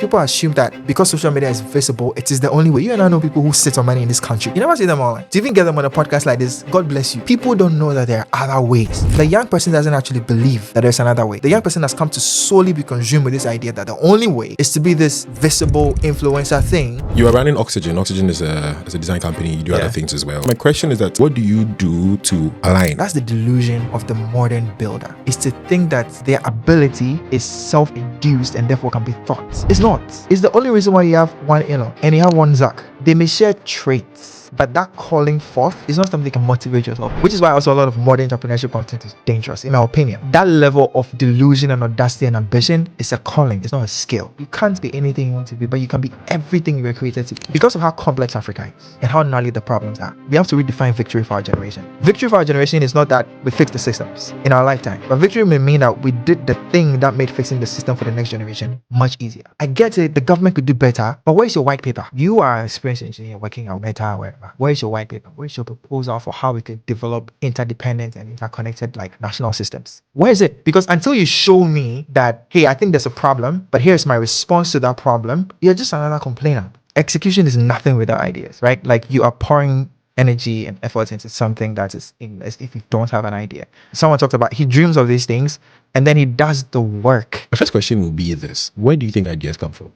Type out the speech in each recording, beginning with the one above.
people assume that because social media is visible, it is the only way. You and I know people who sit on money in this country. You never see them online. To even get them on a podcast like this, God bless you. People don't know that there are other ways. The young person doesn't actually believe that there's another way. The young person has come to solely be consumed with this idea that the only way is to be this visible influencer thing. You are running Oxygene. Oxygene is a design company. You do other things as well. My question is that what do you do to align? That's the delusion of the modern builder. Is to think that their ability is self-induced and therefore can be taught. It's not. It's the only reason why you have one Elon and you have one Zuck. They may share traits, but that calling forth is not something that can motivate yourself. Which is why also a lot of modern entrepreneurship content is dangerous, in my opinion. That level of delusion and audacity and ambition is a calling. It's not a skill. You can't be anything you want to be, but you can be everything you were created to be. Because of how complex Africa is and how gnarly the problems are, we have to redefine victory for our generation. Victory for our generation is not that we fix the systems in our lifetime, but victory may mean that we did the thing that made fixing the system for the next generation much easier. I get it, the government could do better, but where's your white paper? You are an experienced engineer working at Meta or wherever. Where's your white paper? Where's your proposal for how we could develop interdependent and interconnected like national systems? Where is it? Because until you show me that, hey, I think there's a problem, but here's my response to that problem, you're just another complainer. Execution is nothing without ideas, right? Like you are pouring energy and effort into something that is aimless if you don't have an idea. Someone talked about he dreams of these things and then he does the work. My first question will be this: where do you think ideas come from?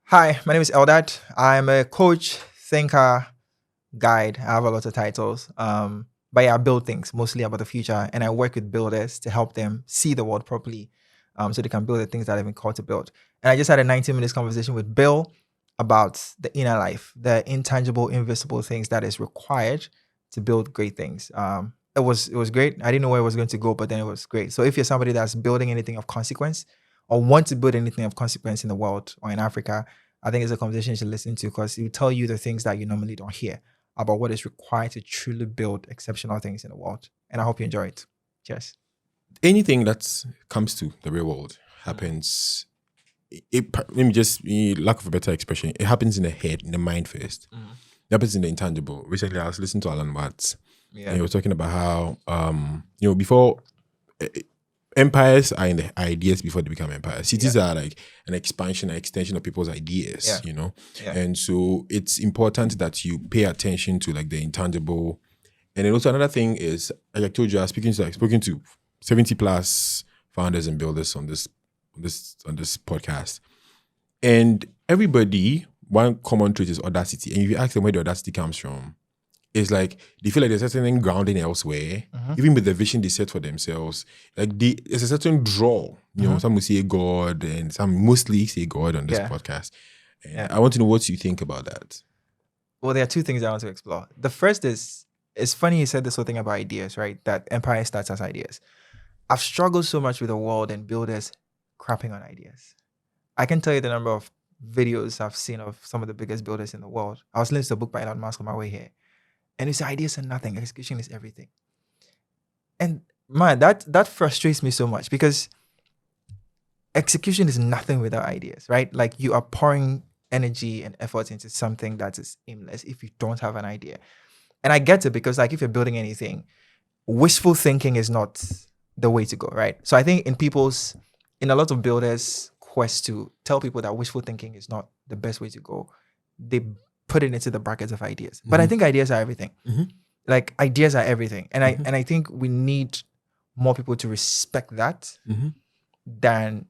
Hi, my name is Eldad. I'm a coach, thinker, guide. I have a lot of titles. But yeah, I build things mostly about the future, and I work with builders to help them see the world properly, so they can build the things that they've been called to build. And I just had a 90-minute conversation with Bill about the inner life, the intangible, invisible things that is required to build great things. It was great. I didn't know where it was going to go, but then it was great. So if you're somebody that's building anything of consequence or want to build anything of consequence in the world or in Africa, I think it's a conversation you should listen to because it will tell you the things that you normally don't hear about what is required to truly build exceptional things in the world. And I hope you enjoy it. Cheers. Anything that comes to the real world happens, let me just, lack of a better expression, it happens in the head, in the mind first. It happens in the intangible. Recently, I was listening to Elon Musk, and he was talking about how, before, empires are in the ideas before they become empires. Cities are like an expansion, an extension of people's ideas, And so it's important that you pay attention to like the intangible. And then also another thing is, like I told you, I've spoken to 70 plus founders and builders on this podcast. And everybody, one common trait is audacity. And if you ask them where the audacity comes from, it's like they feel like there's a certain grounding elsewhere, even with the vision they set for themselves. Like there's a certain draw. Some will say God, and some mostly say God on this podcast. And I want to know what you think about that. Well, there are two things I want to explore. The first is, it's funny you said this whole thing about ideas, right? That empire starts as ideas. I've struggled so much with the world and builders crapping on ideas. I can tell you the number of videos I've seen of some of the biggest builders in the world. I was listening to a book by Elon Musk on my way here. And it's ideas are nothing. Execution is everything. And man, that frustrates me so much because execution is nothing without ideas, right? Like you are pouring energy and effort into something that is aimless if you don't have an idea. And I get it because like if you're building anything, wishful thinking is not the way to go, right? So I think in a lot of builders' quest to tell people that wishful thinking is not the best way to go, they put it into the brackets of ideas. But I think ideas are everything. Like ideas are everything. And I think we need more people to respect that than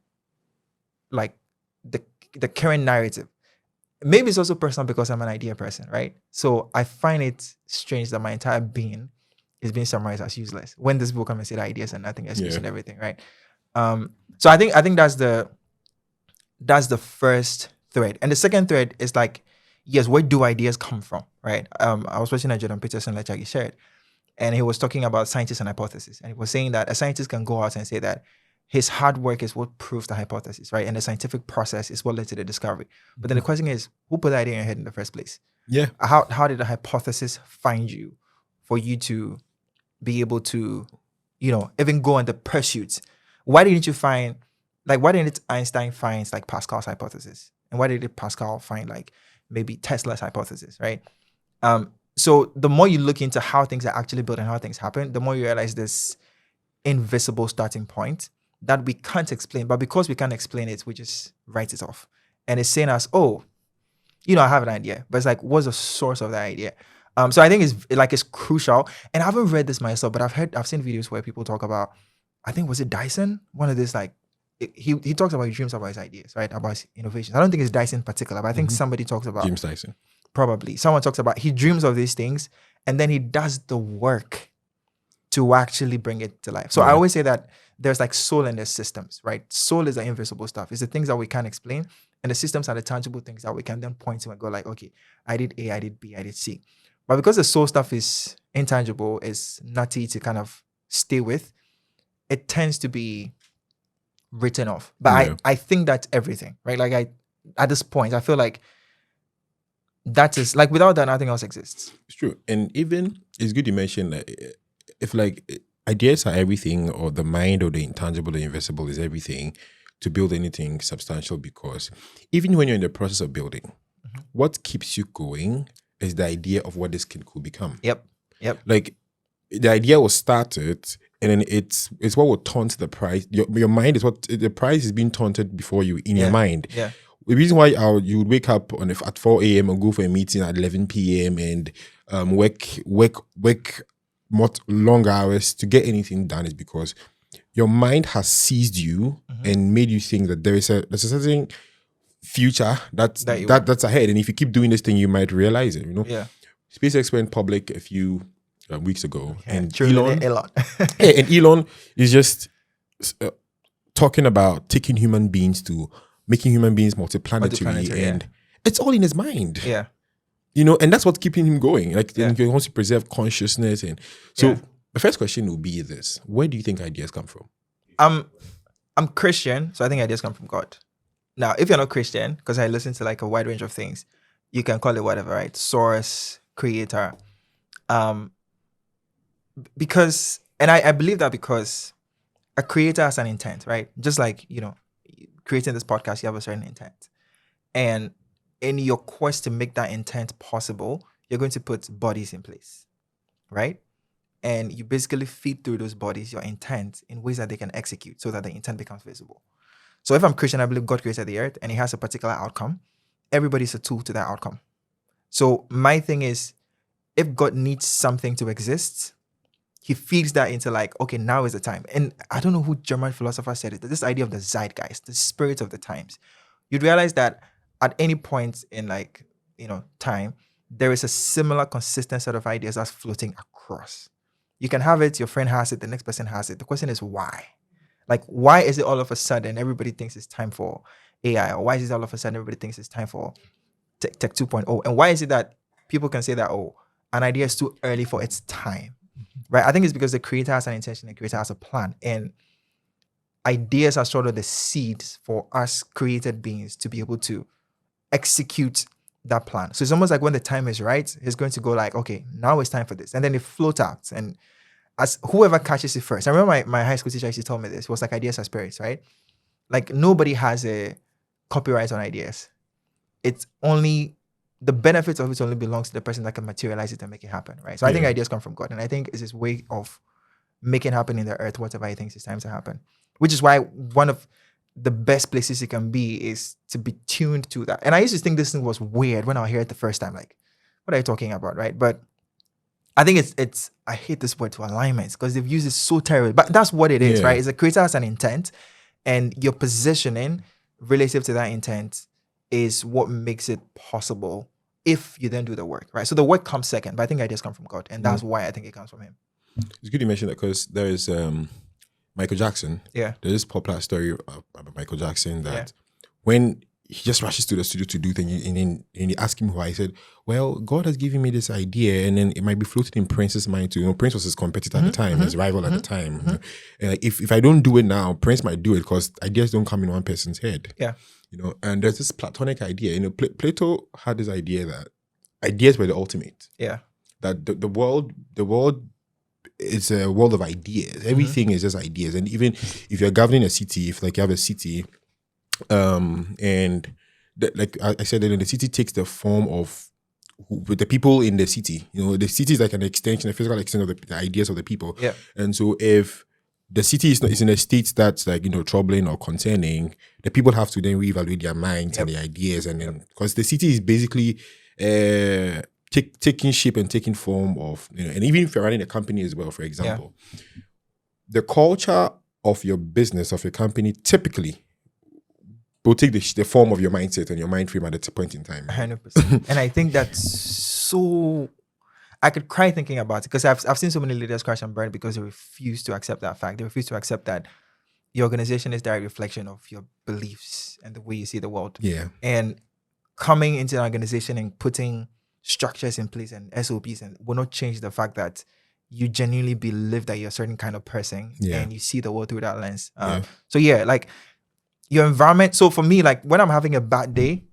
like the current narrative. Maybe it's also personal because I'm an idea person, right? So I find it strange that my entire being is being summarized as useless. When this book comes and said ideas and nothing, execution and everything, right? So I think that's the first thread. And the second thread is like, yes, where do ideas come from, right? I was watching a Jordan Peterson lecture he shared, and he was talking about scientists and hypothesis. And he was saying that a scientist can go out and say that his hard work is what proves the hypothesis, right? And the scientific process is what led to the discovery. But then the question is, who put the idea in your head in the first place? Yeah. How did the hypothesis find you for you to be able to, even go on the pursuit? Why didn't Einstein find like Pascal's hypothesis? And why did Pascal find like maybe Tesla's hypothesis, right? So the more you look into how things are actually built and how things happen, the more you realize this invisible starting point that we can't explain. But because we can't explain it, we just write it off. And it's saying us, oh, I have an idea. But it's like, what's the source of that idea? So I think it's crucial. And I haven't read this myself, but I've seen videos where people talk about, I think, was it Dyson? One of these, like, he talks about, he dreams about his ideas, right? About his innovations. I don't think it's Dyson in particular, but I think somebody talks about James Dyson. Probably. Someone talks about, he dreams of these things and then he does the work to actually bring it to life. So I always say that there's like soul and there's systems, right? Soul is the invisible stuff. It's the things that we can't explain. And the systems are the tangible things that we can then point to and go like, okay, I did A, I did B, I did C. But because the soul stuff is intangible, is nutty to kind of stay with, it tends to be written off. But I think that's everything, right? Like at this point, I feel like that is, like, without that, nothing else exists. It's true. And even, it's good you mentioned that if like ideas are everything, or the mind or the intangible, the invisible is everything to build anything substantial, because even when you're in the process of building, what keeps you going is the idea of what this could become. Yep. Like the idea was started, and then it's what will taunt the price. Your mind is what the price is being taunted before you in your mind. Yeah. The reason why you would wake up at 4 a.m. and go for a meeting at 11 p.m. and work much longer hours to get anything done is because your mind has seized you and made you think that there's a certain future that's ahead, and if you keep doing this thing, you might realize it. Yeah. SpaceX went public a few weeks ago, and Elon. and Elon is just talking about taking human beings to making human beings multiplanetary, and it's all in his mind. Yeah. And that's what's keeping him going. Like, he wants to preserve consciousness. And so the first question will be this: where do you think ideas come from? I'm Christian, so I think ideas come from God. Now, if you're not Christian, because I listen to like a wide range of things, you can call it whatever, right? Source, creator. Because, and I believe that because a creator has an intent, right? Just like, creating this podcast, you have a certain intent. And in your quest to make that intent possible, you're going to put bodies in place, right? And you basically feed through those bodies your intent in ways that they can execute so that the intent becomes visible. So if I'm Christian, I believe God created the earth and he has a particular outcome. Everybody's a tool to that outcome. So my thing is, if God needs something to exist, he feeds that into like, okay, now is the time. And I don't know who German philosopher said it, this idea of the zeitgeist, the spirit of the times. You'd realize that at any point in like, time, there is a similar consistent set of ideas that's floating across. You can have it, your friend has it, the next person has it. The question is why? Like, why is it all of a sudden everybody thinks it's time for AI? Or why is it all of a sudden everybody thinks it's time for tech 2.0? And why is it that people can say that, oh, an idea is too early for its time? Right? I think it's because the creator has an intention, the creator has a plan. And ideas are sort of the seeds for us created beings to be able to execute that plan. So it's almost like when the time is right, he's going to go like, okay, now it's time for this. And then it floats out. And as whoever catches it first. I remember my high school teacher actually told me this. It was like ideas are spirits, right? Like nobody has a copyright on ideas. It's only, the benefits of it only belongs to the person that can materialize it and make it happen, right? So I think ideas come from God. And I think it's his way of making happen in the earth whatever he thinks it's time to happen. Which is why one of the best places it can be is to be tuned to that. And I used to think this thing was weird when I heard it the first time. Like, what are you talking about, right? But I think it's I hate this word, to alignments, because they've used it so terribly. But that's what it is, right? It's a creator has an intent, and your positioning relative to that intent is what makes it possible if you then do the work, right? So the work comes second, but I think ideas come from God, and that's why I think it comes from him. It's good you mentioned that, because there is Michael Jackson. Yeah. There's this popular story about Michael Jackson that when he just rushes to the studio to do things, and then you ask him why, he said, well, God has given me this idea, and then it might be floating in Prince's mind too. Prince was his competitor at the time, his rival at the time. And like, if I don't do it now, Prince might do it, because ideas don't come in one person's head. Yeah. And there's this Platonic idea. Plato had this idea that ideas were the ultimate. Yeah. That the world is a world of ideas. Everything is just ideas. And even if you're governing a city, if like you have a city, like I said, then the city takes the form of with the people in the city. The city is like an extension, a physical extension of the ideas of the people. Yeah. And so if the city is in a state that's like, troubling or concerning, the people have to then reevaluate their minds and their ideas. And then, because the city is basically taking shape and taking form of, and even if you're running a company as well, for example, the culture of your business, of your company, typically will take the form of your mindset and your mind frame at a point in time. 100%. And I think that's so... I could cry thinking about it, because I've seen so many leaders crash and burn because they refuse to accept that fact. They refuse to accept that your organization is direct reflection of your beliefs and the way you see the world. Yeah. And coming into an organization and putting structures in place and SOPs and will not change the fact that you genuinely believe that you're a certain kind of person and you see the world through that lens. So like your environment. So for me, like when I'm having a bad day,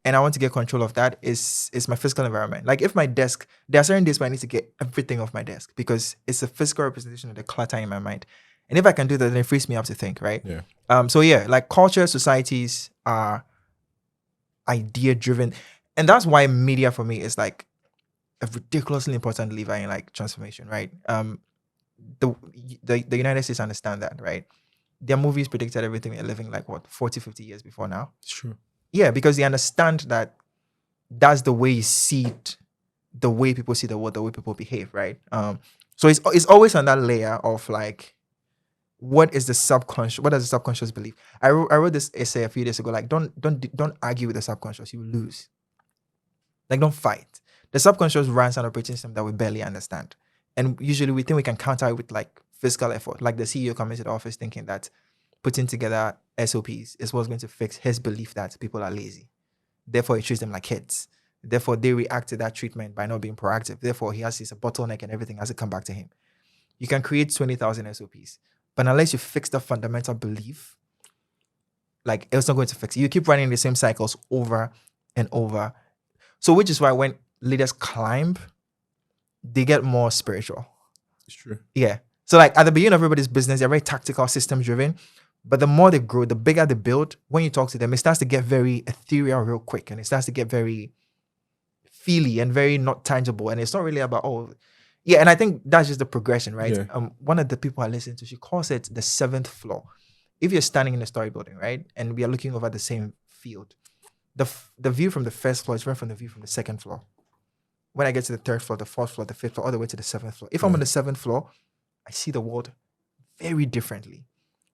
and I want to get control of that, is my physical environment. Like if my desk, there are certain days where I need to get everything off my desk because it's a physical representation of the clutter in my mind. And if I can do that, then it frees me up to think, right? Yeah. So like culture, societies are idea driven. And that's why media for me is like a ridiculously important lever in like transformation, right? The United States understand that, right? Their movies predicted everything we're living like 40, 50 years before now. It's true. Yeah, because they understand that that's the way you see it, the way people see the world, the way people behave, right? So it's always on that layer of like, what is the subconscious? What does the subconscious believe? I wrote this essay a few days ago. Like, don't argue with the subconscious. You will lose. Like, don't fight. The subconscious runs an operating system that we barely understand, and usually we think we can counter it with like physical effort. Like the CEO comes to the office thinking that putting together SOPs is what's going to fix his belief that people are lazy. Therefore, he treats them like kids. Therefore, they react to that treatment by not being proactive. Therefore, he has a bottleneck and everything has to come back to him. You can create 20,000 SOPs, but unless you fix the fundamental belief, like it's not going to fix it. You keep running the same cycles over and over. So which is why when leaders climb, they get more spiritual. It's true. Yeah. So like at the beginning of everybody's business, they're very tactical, system driven. But the more they grow, the bigger they build, when you talk to them, it starts to get very ethereal real quick. And it starts to get very feely and very not tangible. And it's not really about, and I think that's just the progression, right? Yeah. One of the people I listen to, she calls it the 7th floor. If you're standing in a story building, right? And we are looking over the same field, the view from the first floor is different from the view from the 2nd floor. When I get to the 3rd floor, the 4th floor, the 5th floor, all the way to the 7th floor. If I'm on the 7th floor, I see the world very differently.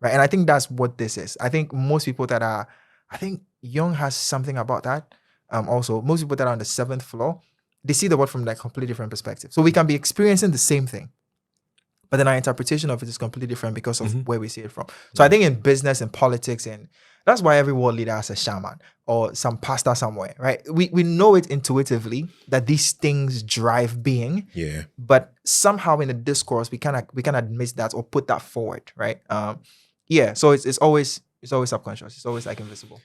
Right. And I think that's what this is. I think most people I think Jung has something about that. Also, most people that are on the 7th floor, they see the world from like completely different perspective. So we can be experiencing the same thing, but then our interpretation of it is completely different because of where we see it from. So I think in business and politics, and that's why every world leader has a shaman or some pastor somewhere, right? We know it intuitively that these things drive being. Yeah. But somehow in the discourse, we can admit that or put that forward, right? So it's always subconscious. It's always like invisible.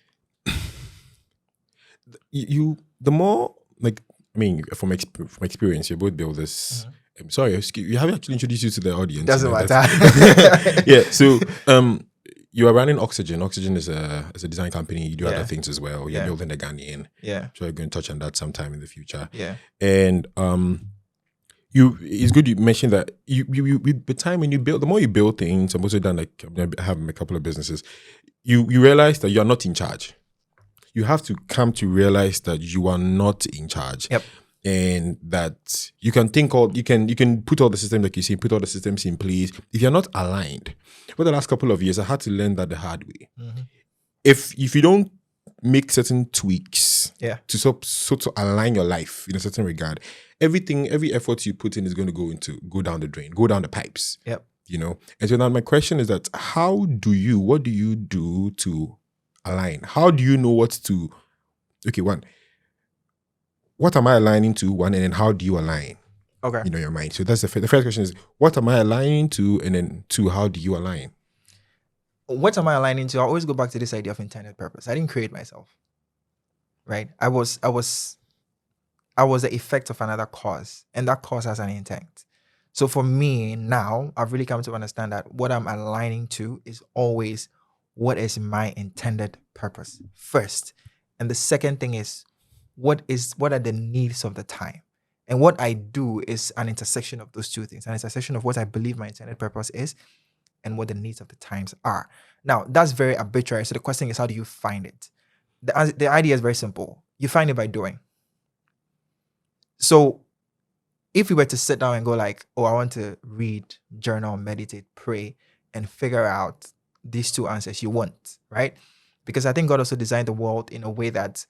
The more like, I mean, from experience, you're both builders. I'm sorry, you haven't actually introduced you to the audience. Doesn't matter. Yeah. So you are running Oxygene. Oxygene is a design company. You do other things as well. You're building the Ghanaian. Yeah. So we're going to touch on that sometime in the future. Yeah. And it's good you mentioned that you the time when you build, the more you build things, I'm also done like I have a couple of businesses, you realize that you're not in charge. You have to come to realize that you are not in charge. Yep. And that you can you can put all the systems, like you say, put all the systems in place. If you're not aligned, for the last couple of years, I had to learn that the hard way. If you don't make certain tweaks to sort of align your life in a certain regard, every effort you put in is going to go down the drain, go down the pipes. Yep. And so now my question is that what do you do to align? How do you know what am I aligning to, one, and then how do you align? Okay. Your mind. So that's the first question is, what am I aligning to, and then two, how do you align? What am I aligning to? I always go back to this idea of intended purpose. I didn't create myself, right? I was the effect of another cause, and that cause has an intent. So for me now, I've really come to understand that what I'm aligning to is always what is my intended purpose first. And the second thing is, what are the needs of the time. And what I do is an intersection of those two things, an intersection of what I believe my intended purpose is and what the needs of the times are. Now, that's very arbitrary. So the question is, how do you find it? The idea is very simple. You find it by doing. So if we were to sit down and go like, oh, I want to read, journal, meditate, pray, and figure out these two answers, you won't, right? Because I think God also designed the world in a way that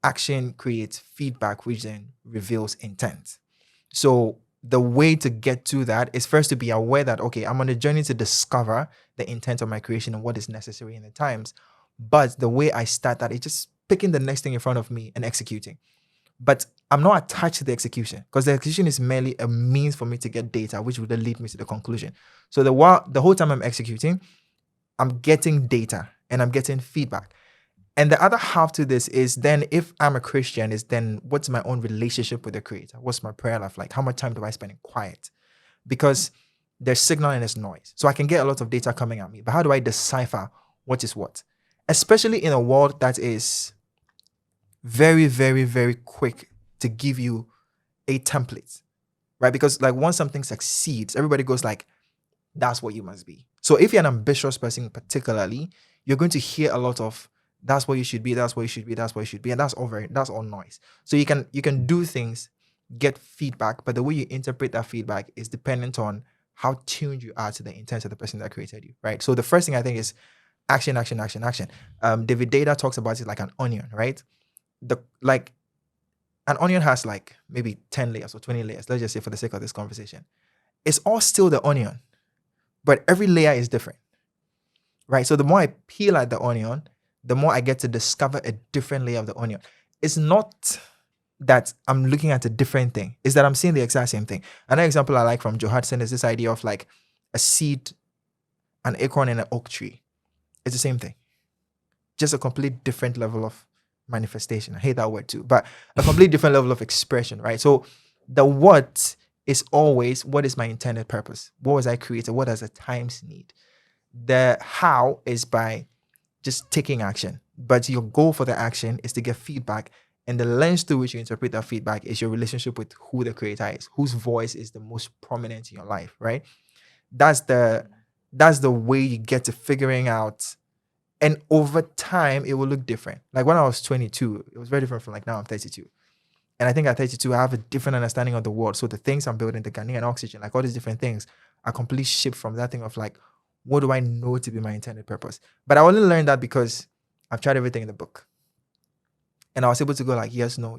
action creates feedback, which then reveals intent. So the way to get to that is first to be aware that, okay, I'm on a journey to discover the intent of my creation and what is necessary in the times. But the way I start that is just picking the next thing in front of me and executing. But I'm not attached to the execution, because the execution is merely a means for me to get data, which would then lead me to the conclusion. So the whole time I'm executing, I'm getting data and I'm getting feedback. And the other half to this is then, if I'm a Christian, is then what's my own relationship with the Creator? What's my prayer life like? How much time do I spend in quiet? Because there's signal and there's noise. So I can get a lot of data coming at me, but how do I decipher what is what? Especially in a world that is very, very, very quick to give you a template, right? Because like once something succeeds, everybody goes like, that's what you must be. So if you're an ambitious person particularly, you're going to hear a lot of, that's what you should be, that's what you should be, that's what you should be. And that's all noise. So you can do things, get feedback, but the way you interpret that feedback is dependent on how tuned you are to the intent of the person that created you, right? So the first thing I think is action, action, action, action. David Data talks about it like an onion, right? An onion has like maybe 10 layers or 20 layers, let's just say for the sake of this conversation. It's all still the onion, but every layer is different, right? So the more I peel at the onion, the more I get to discover a different layer of the onion. It's not that I'm looking at a different thing. It's that I'm seeing the exact same thing. Another example I like from Joe Hudson is this idea of like a seed, an acorn, and an oak tree. It's the same thing. Just a complete different level of manifestation. I hate that word too, but a complete different level of expression, right? So the what is always, what is my intended purpose? What was I created? What does the times need? The how is by just taking action. But your goal for the action is to get feedback. And the lens through which you interpret that feedback is your relationship with who the creator is, whose voice is the most prominent in your life, right? That's the way you get to figuring out. And over time, it will look different. Like when I was 22, it was very different from like now I'm 32. And I think at 32, I have a different understanding of the world. So the things I'm building, the Ghanaian Oxygene, like all these different things are completely shift from that thing of like, what do I know to be my intended purpose? But I only learned that because I've tried everything in the book. And I was able to go like, yes, no,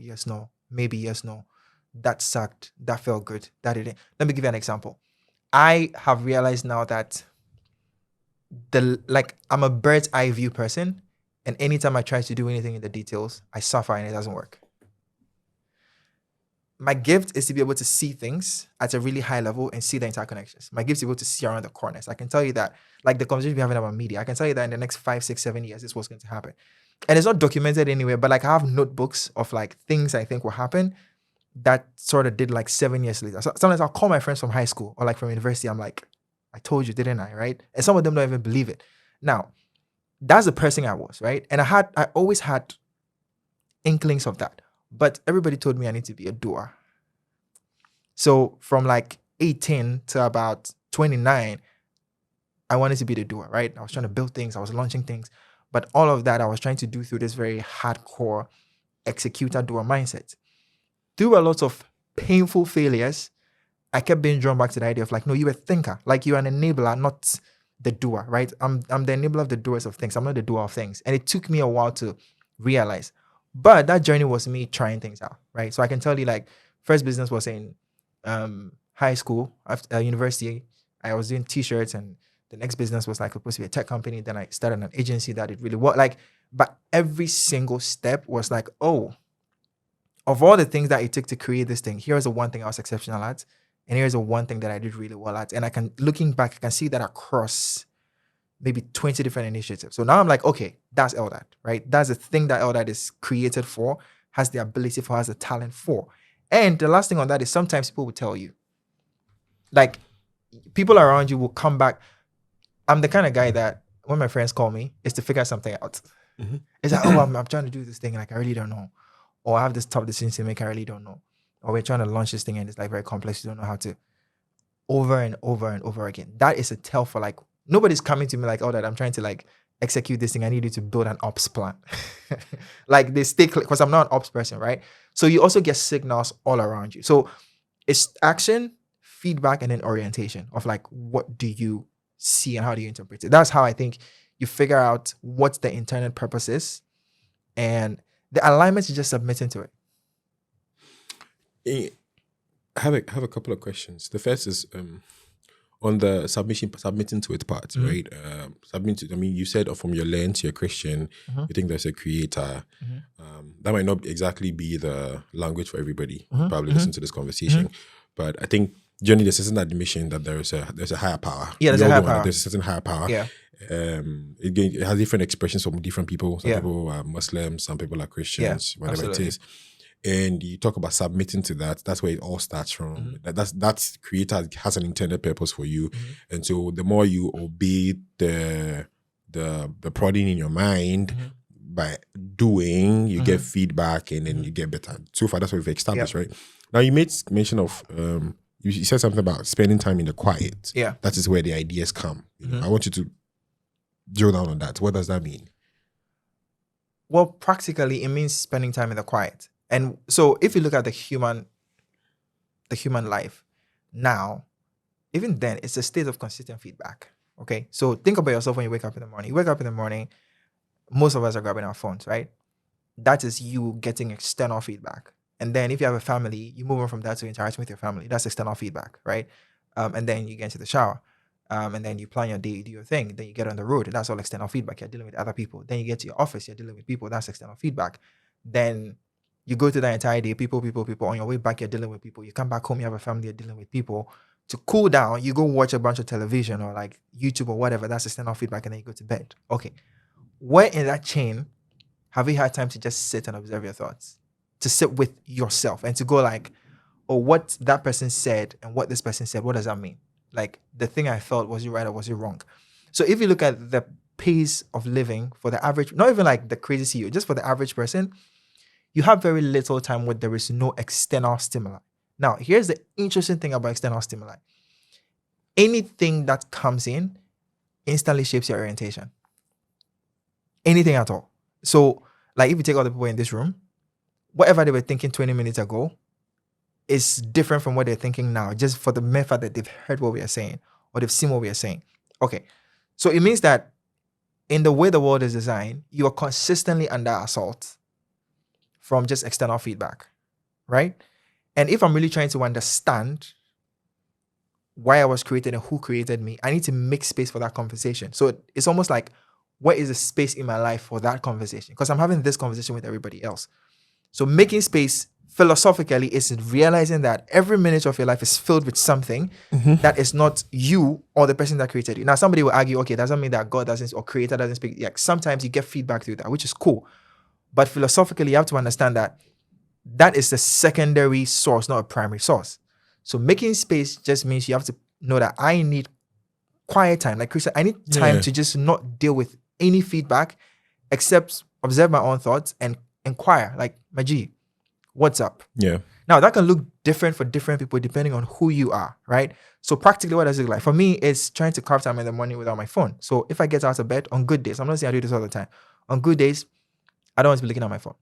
maybe yes, no. That sucked. That felt good. That didn't. Let me give you an example. I have realized now that I'm a bird's eye view person. And anytime I try to do anything in the details, I suffer and it doesn't work. My gift is to be able to see things at a really high level and see the interconnections. My gift is able to see around the corners. I can tell you that, like the conversation we're having about media, I can tell you that in the next 5, 6, 7 years, this is what's going to happen. And it's not documented anywhere, but like I have notebooks of like things I think will happen that sort of did like 7 years later. So sometimes I'll call my friends from high school or like from university. I'm like, I told you, didn't I, right? And some of them don't even believe it. Now, that's the person I was, right? And I always had inklings of that. But everybody told me I need to be a doer. So from like 18 to about 29, I wanted to be the doer, right? I was trying to build things. I was launching things. But all of that I was trying to do through this very hardcore executor doer mindset. Through a lot of painful failures, I kept being drawn back to the idea of like, no, you're a thinker. Like you're an enabler, not the doer, right? I'm the enabler of the doers of things. I'm not the doer of things. And it took me a while to realize. But that journey was me trying things out, right? So I can tell you like first business was in high school, after university. I was doing t-shirts, and the next business was like supposed to be a tech company. Then I started an agency that it really worked. Like, but every single step was like, oh, of all the things that it took to create this thing, here's the one thing I was exceptional at, and here's the one thing that I did really well at. And looking back, I can see that across maybe 20 different initiatives. So now I'm like, okay, that's Eldad, right? That's the thing that Eldad is created for, has the ability for, has the talent for. And the last thing on that is sometimes people will tell you, like people around you will come back. I'm the kind of guy that when my friends call me, it's to figure something out. Mm-hmm. It's like, oh, I'm trying to do this thing. Like, I really don't know. or I have this tough decision to make, I really don't know. Or we're trying to launch this thing and it's like very complex, you don't know how to, over and over and over again. That is a tell for like, nobody's coming to me like, oh, that I'm trying to like execute this thing. I need you to build an ops plan. Like they stick, because I'm not an ops person, right? So you also get signals all around you. So it's action, feedback, and then orientation of like, what do you see and how do you interpret it? That's how I think you figure out what the intended purpose is. And the alignment is just submitting to it. I have a couple of questions. The first is on the submitting to it part, right? I mean, you said from your lens, you're Christian, you think there's a creator. That might not exactly be the language for everybody. Probably listen to this conversation, but I think generally there's an admission that there's a higher power. Yeah, there's a higher power. There's a certain higher power. Yeah. It has different expressions from different people. Some people are Muslims, some people are Christians, whatever absolutely. it is. And you talk about submitting to that. That's where it all starts from. That's creator has an intended purpose for you, and so the more you obey the prodding in your mind by doing, you get feedback, and then you get better. So far, that's what we've established, right? Now you made mention of you said something about spending time in the quiet. Yeah, that is where the ideas come. I want you to drill down on that. What does that mean? Well, practically, it means spending time in the quiet. And so if you look at the human life now, even then, it's a state of consistent feedback. Okay. So think about yourself when you wake up in the morning. You wake up in the morning, most of us are grabbing our phones, right? That is you getting external feedback. And then if you have a family, you move on from that to interaction with your family. That's external feedback, right? And then you get into the shower. And then you plan your day, you do your thing. Then you get on the road. That's all external feedback. You're dealing with other people. Then you get to your office. You're dealing with people. That's external feedback. Then you go through the entire day, people. On your way back, you're dealing with people. You come back home, you have a family, you're dealing with people. To cool down, you go watch a bunch of television or like YouTube or whatever. That's external feedback. And then you go to bed. Okay. Where in that chain have you had time to just sit and observe your thoughts? To sit with yourself and to go like, oh, what that person said and what this person said, what does that mean? Like the thing I felt, was it right or was it wrong? So if you look at the pace of living for the average, not even like the crazy CEO, just for the average person, you have very little time where there is no external stimuli. Now, here's the interesting thing about external stimuli. Anything that comes in instantly shapes your orientation. Anything at all. So, like if you take all the people in this room, whatever they were thinking 20 minutes ago is different from what they're thinking now, just for the mere fact that they've heard what we are saying or they've seen what we are saying. Okay. So it means that in the way the world is designed, you are consistently under assault from just external feedback, right? And if I'm really trying to understand why I was created and who created me, I need to make space for that conversation. So it's almost like, where is the space in my life for that conversation? Because I'm having this conversation with everybody else. So making space philosophically is realizing that every minute of your life is filled with something that is not you or the person that created you. Now, somebody will argue, okay, doesn't mean that God doesn't or creator doesn't speak. Like sometimes you get feedback through that, which is cool. But philosophically, you have to understand that that is the secondary source, not a primary source. So making space just means you have to know that I need quiet time. Like Chris said, I need time to just not deal with any feedback except observe my own thoughts and inquire. Like, Maji, what's up? Yeah. Now, that can look different for different people depending on who you are, right? So practically, what does it look like? For me, it's trying to carve time in the morning without my phone. So if I get out of bed on good days, I'm not saying I do this all the time. On good days, I don't want to be looking at my phone,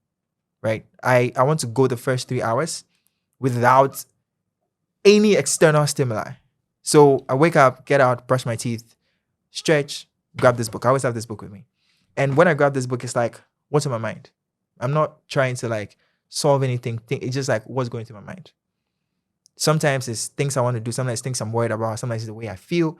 right? I want to go the first 3 hours without any external stimuli. So I wake up, get out, brush my teeth, stretch, grab this book. I always have this book with me. And when I grab this book, it's like, what's in my mind? I'm not trying to like solve anything. It's just like, what's going through my mind? Sometimes it's things I want to do. Sometimes it's things I'm worried about. Sometimes it's the way I feel.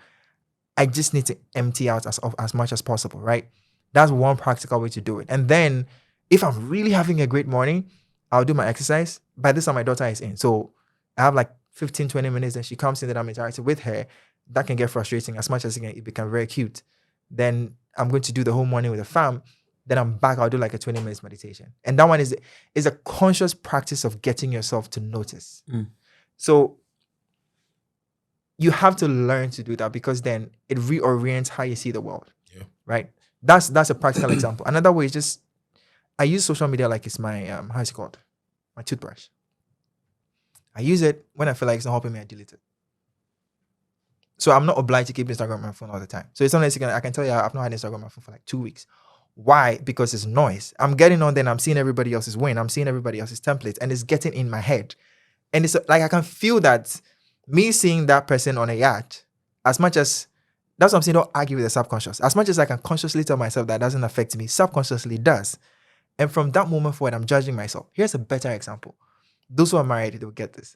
I just need to empty out as much as possible, right? That's one practical way to do it. And then if I'm really having a great morning, I'll do my exercise. By this time, my daughter is in. So I have like 15, 20 minutes. Then she comes in, that I'm interacting with her. That can get frustrating as much as it become very cute. Then I'm going to do the whole morning with the fam. Then I'm back. I'll do like a 20 minutes meditation. And that one is a conscious practice of getting yourself to notice. So you have to learn to do that because then it reorients how you see the world. Yeah. Right? That's a practical example. Another way is just, I use social media like it's my, how's it called? my toothbrush. I use it. When I feel like it's not helping me, I delete it. So I'm not obliged to keep Instagram on my phone all the time. So it's sometimes I can tell you I've not had Instagram on my phone for like 2 weeks. Why? Because it's noise. I'm getting on there and I'm seeing everybody else's win. I'm seeing everybody else's templates and it's getting in my head. And it's like I can feel that me seeing that person on a yacht, as much as, that's what I'm saying, don't argue with the subconscious. As much as I can consciously tell myself that doesn't affect me, subconsciously does. And from that moment forward, I'm judging myself. Here's a better example. Those who are married, they'll get this.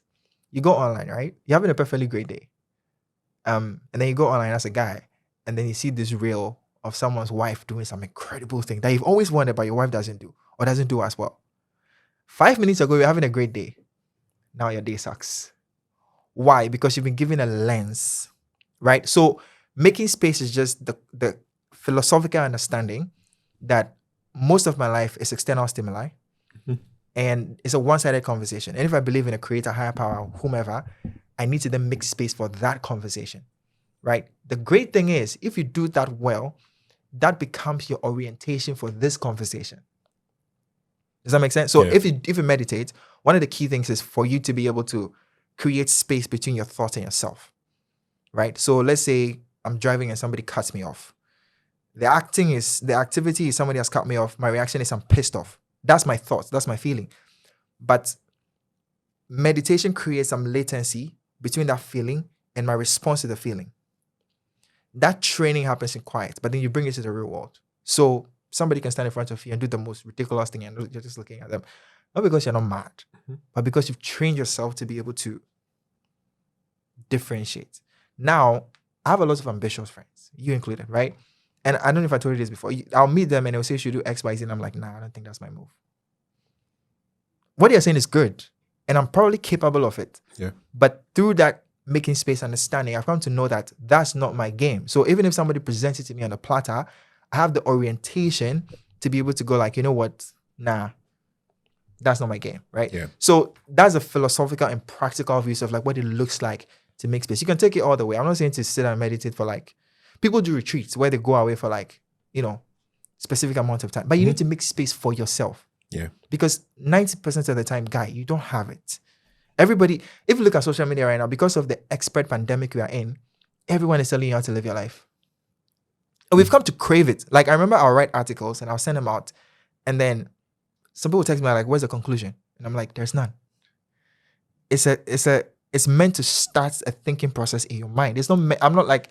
You go online, right? You're having a perfectly great day. And then you go online as a guy, and then you see this reel of someone's wife doing some incredible thing that you've always wanted, but your wife doesn't do, or doesn't do as well. 5 minutes ago, you're having a great day. Now your day sucks. Why? Because you've been given a lens, right? So making space is just the philosophical understanding that most of my life is external stimuli. And it's a one-sided conversation. And if I believe in a creator, higher power, whomever, I need to then make space for that conversation, right? The great thing is, if you do that well, that becomes your orientation for this conversation. Does that make sense? So if you meditate, one of the key things is for you to be able to create space between your thoughts and yourself, right? So let's say I'm driving and somebody cuts me off. The activity is somebody has cut me off. My reaction is I'm pissed off. That's my thoughts. That's my feeling. But meditation creates some latency between that feeling and my response to the feeling. That training happens in quiet, but then you bring it to the real world. So somebody can stand in front of you and do the most ridiculous thing and you're just looking at them. Not because you're not mad, but because you've trained yourself to be able to differentiate. Now, I have a lot of ambitious friends, you included, right? And I don't know if I told you this before. I'll meet them and they'll say, should do X, Y, Z. And I'm like, nah, I don't think that's my move. What you're saying is good. And I'm probably capable of it. Yeah. But through that making space understanding, I've come to know that that's not my game. So even if somebody presents it to me on a platter, I have the orientation to be able to go like, you know what? Nah, that's not my game, right? Yeah. So that's a philosophical and practical view of like what it looks like to make space. You can take it all the way. I'm not saying to sit and meditate for like, people do retreats where they go away for like, specific amount of time. But you need to make space for yourself. Yeah. Because 90% of the time, guy, you don't have it. Everybody, if you look at social media right now, because of the expert pandemic we are in, everyone is telling you how to live your life. And we've come to crave it. Like I remember I'll write articles and I'll send them out. And then some people text me like, where's the conclusion? And I'm like, there's none. It's meant to start a thinking process in your mind. It's not, I'm not like,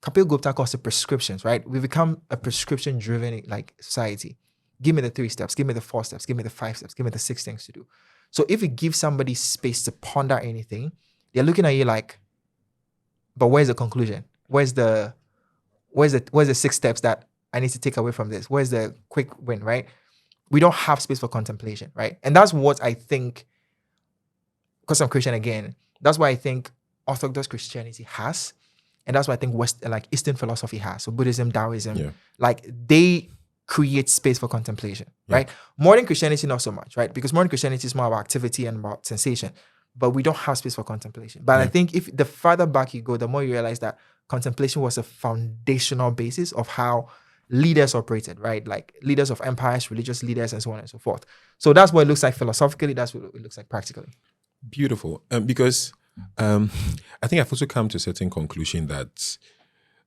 Kapil Gupta calls it prescriptions, right? We've become a prescription-driven like society. Give me the 3 steps, give me the 4 steps, give me the 5 steps, give me the 6 things to do. So if you give somebody space to ponder anything, they're looking at you like, but where's the conclusion? Where's the 6 steps that I need to take away from this? Where's the quick win, right? We don't have space for contemplation, right? And that's what I think, because I'm Christian again, that's why I think Orthodox Christianity has. And that's what I think Eastern philosophy has. So Buddhism, Taoism, like they create space for contemplation, right? Modern Christianity, not so much, right? Because modern Christianity is more about activity and about sensation, but we don't have space for contemplation. But I think if the farther back you go, the more you realize that contemplation was a foundational basis of how leaders operated, right? Like leaders of empires, religious leaders, and so on and so forth. So that's what it looks like philosophically. That's what it looks like practically. Beautiful. Because I think I've also come to a certain conclusion that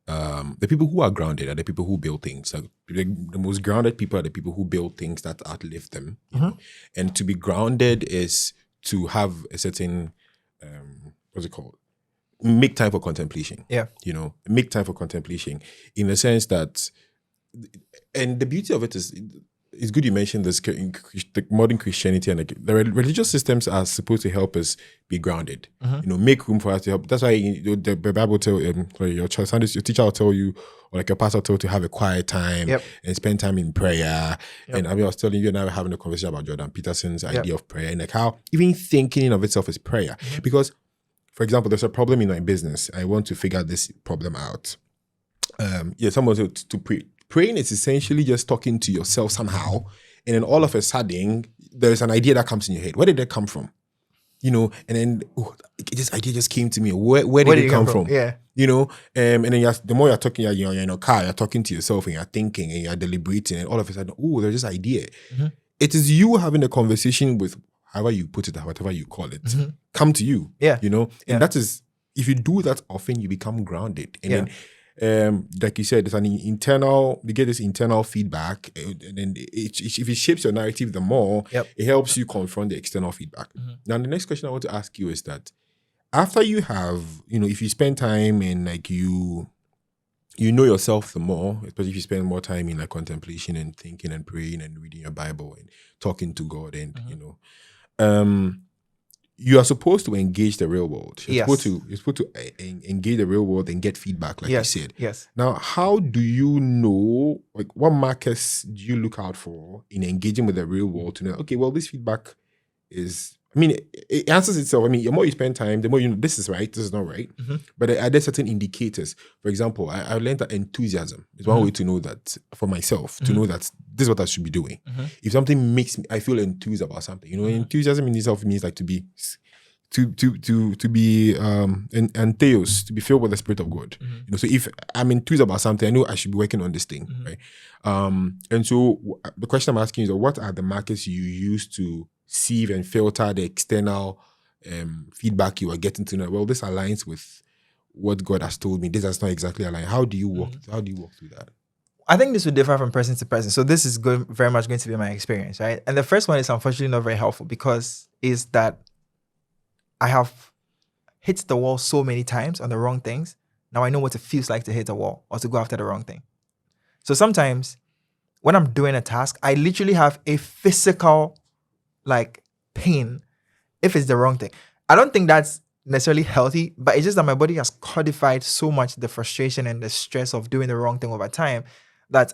the people who are grounded are the people who build things. Like, the most grounded people are the people who build things that outlive them. You know? And to be grounded is to have a certain, what's it called? Make time for contemplation. Yeah. Make time for contemplation in the sense that, and the beauty of it is, it's good you mentioned this, the modern Christianity and the religious systems are supposed to help us be grounded. Make room for us to help. That's why the Bible tell your teacher will tell you, or like your pastor will tell you to have a quiet time and spend time in prayer. And I was telling you and I were having a conversation about Jordan Peterson's idea of prayer and like how even thinking of itself is prayer. Because, for example, there's a problem in my business. I want to figure this problem out. Someone to pray. Praying is essentially just talking to yourself somehow, and then all of a sudden there's an idea that comes in your head. Where did that come from? And then this idea just came to me. Where did it come from? Yeah. And then the more you're talking, you're in a car, you're talking to yourself and you're thinking and you're deliberating, and all of a sudden, there's this idea. It is you having a conversation with however you put it, whatever you call it, come to you. Yeah. You know, Yeah. and that is, if you do that often, you become grounded. And then, like you said, there's an internal, you get this internal feedback, and then if it shapes your narrative the more, it helps you confront the external feedback. Now, the next question I want to ask you is that after you have, if you spend time in like you know yourself the more, especially if you spend more time in like contemplation and thinking and praying and reading your Bible and talking to God, and you are supposed to engage the real world. You're supposed to engage the real world and get feedback, like you said. Yes. Now, how do you know, like, what markers do you look out for in engaging with the real world to know, okay, well, this feedback is, I mean, it answers itself. I mean, the more you spend time, the more you know this is right, this is not right. But are there certain indicators? For example, I learned that enthusiasm is one way to know that for myself, to know that this is what I should be doing. If something makes me, I feel enthused about something. Enthusiasm in itself means like to be theos, to be filled with the Spirit of God. So if I'm enthused about something, I know I should be working on this thing, right? And so the question I'm asking is, what are the markers you use to sieve and filter the external feedback you are getting to know? Well, this aligns with what God has told me. This does not exactly align. How do you walk? How do you walk through that? I think this would differ from person to person. So this is very much going to be my experience, right? And the first one is unfortunately not very helpful, because is that I have hit the wall so many times on the wrong things. Now I know what it feels like to hit a wall or to go after the wrong thing. So sometimes when I'm doing a task, I literally have a physical like pain if it's the wrong thing. I don't think that's necessarily healthy, but it's just that my body has codified so much the frustration and the stress of doing the wrong thing over time that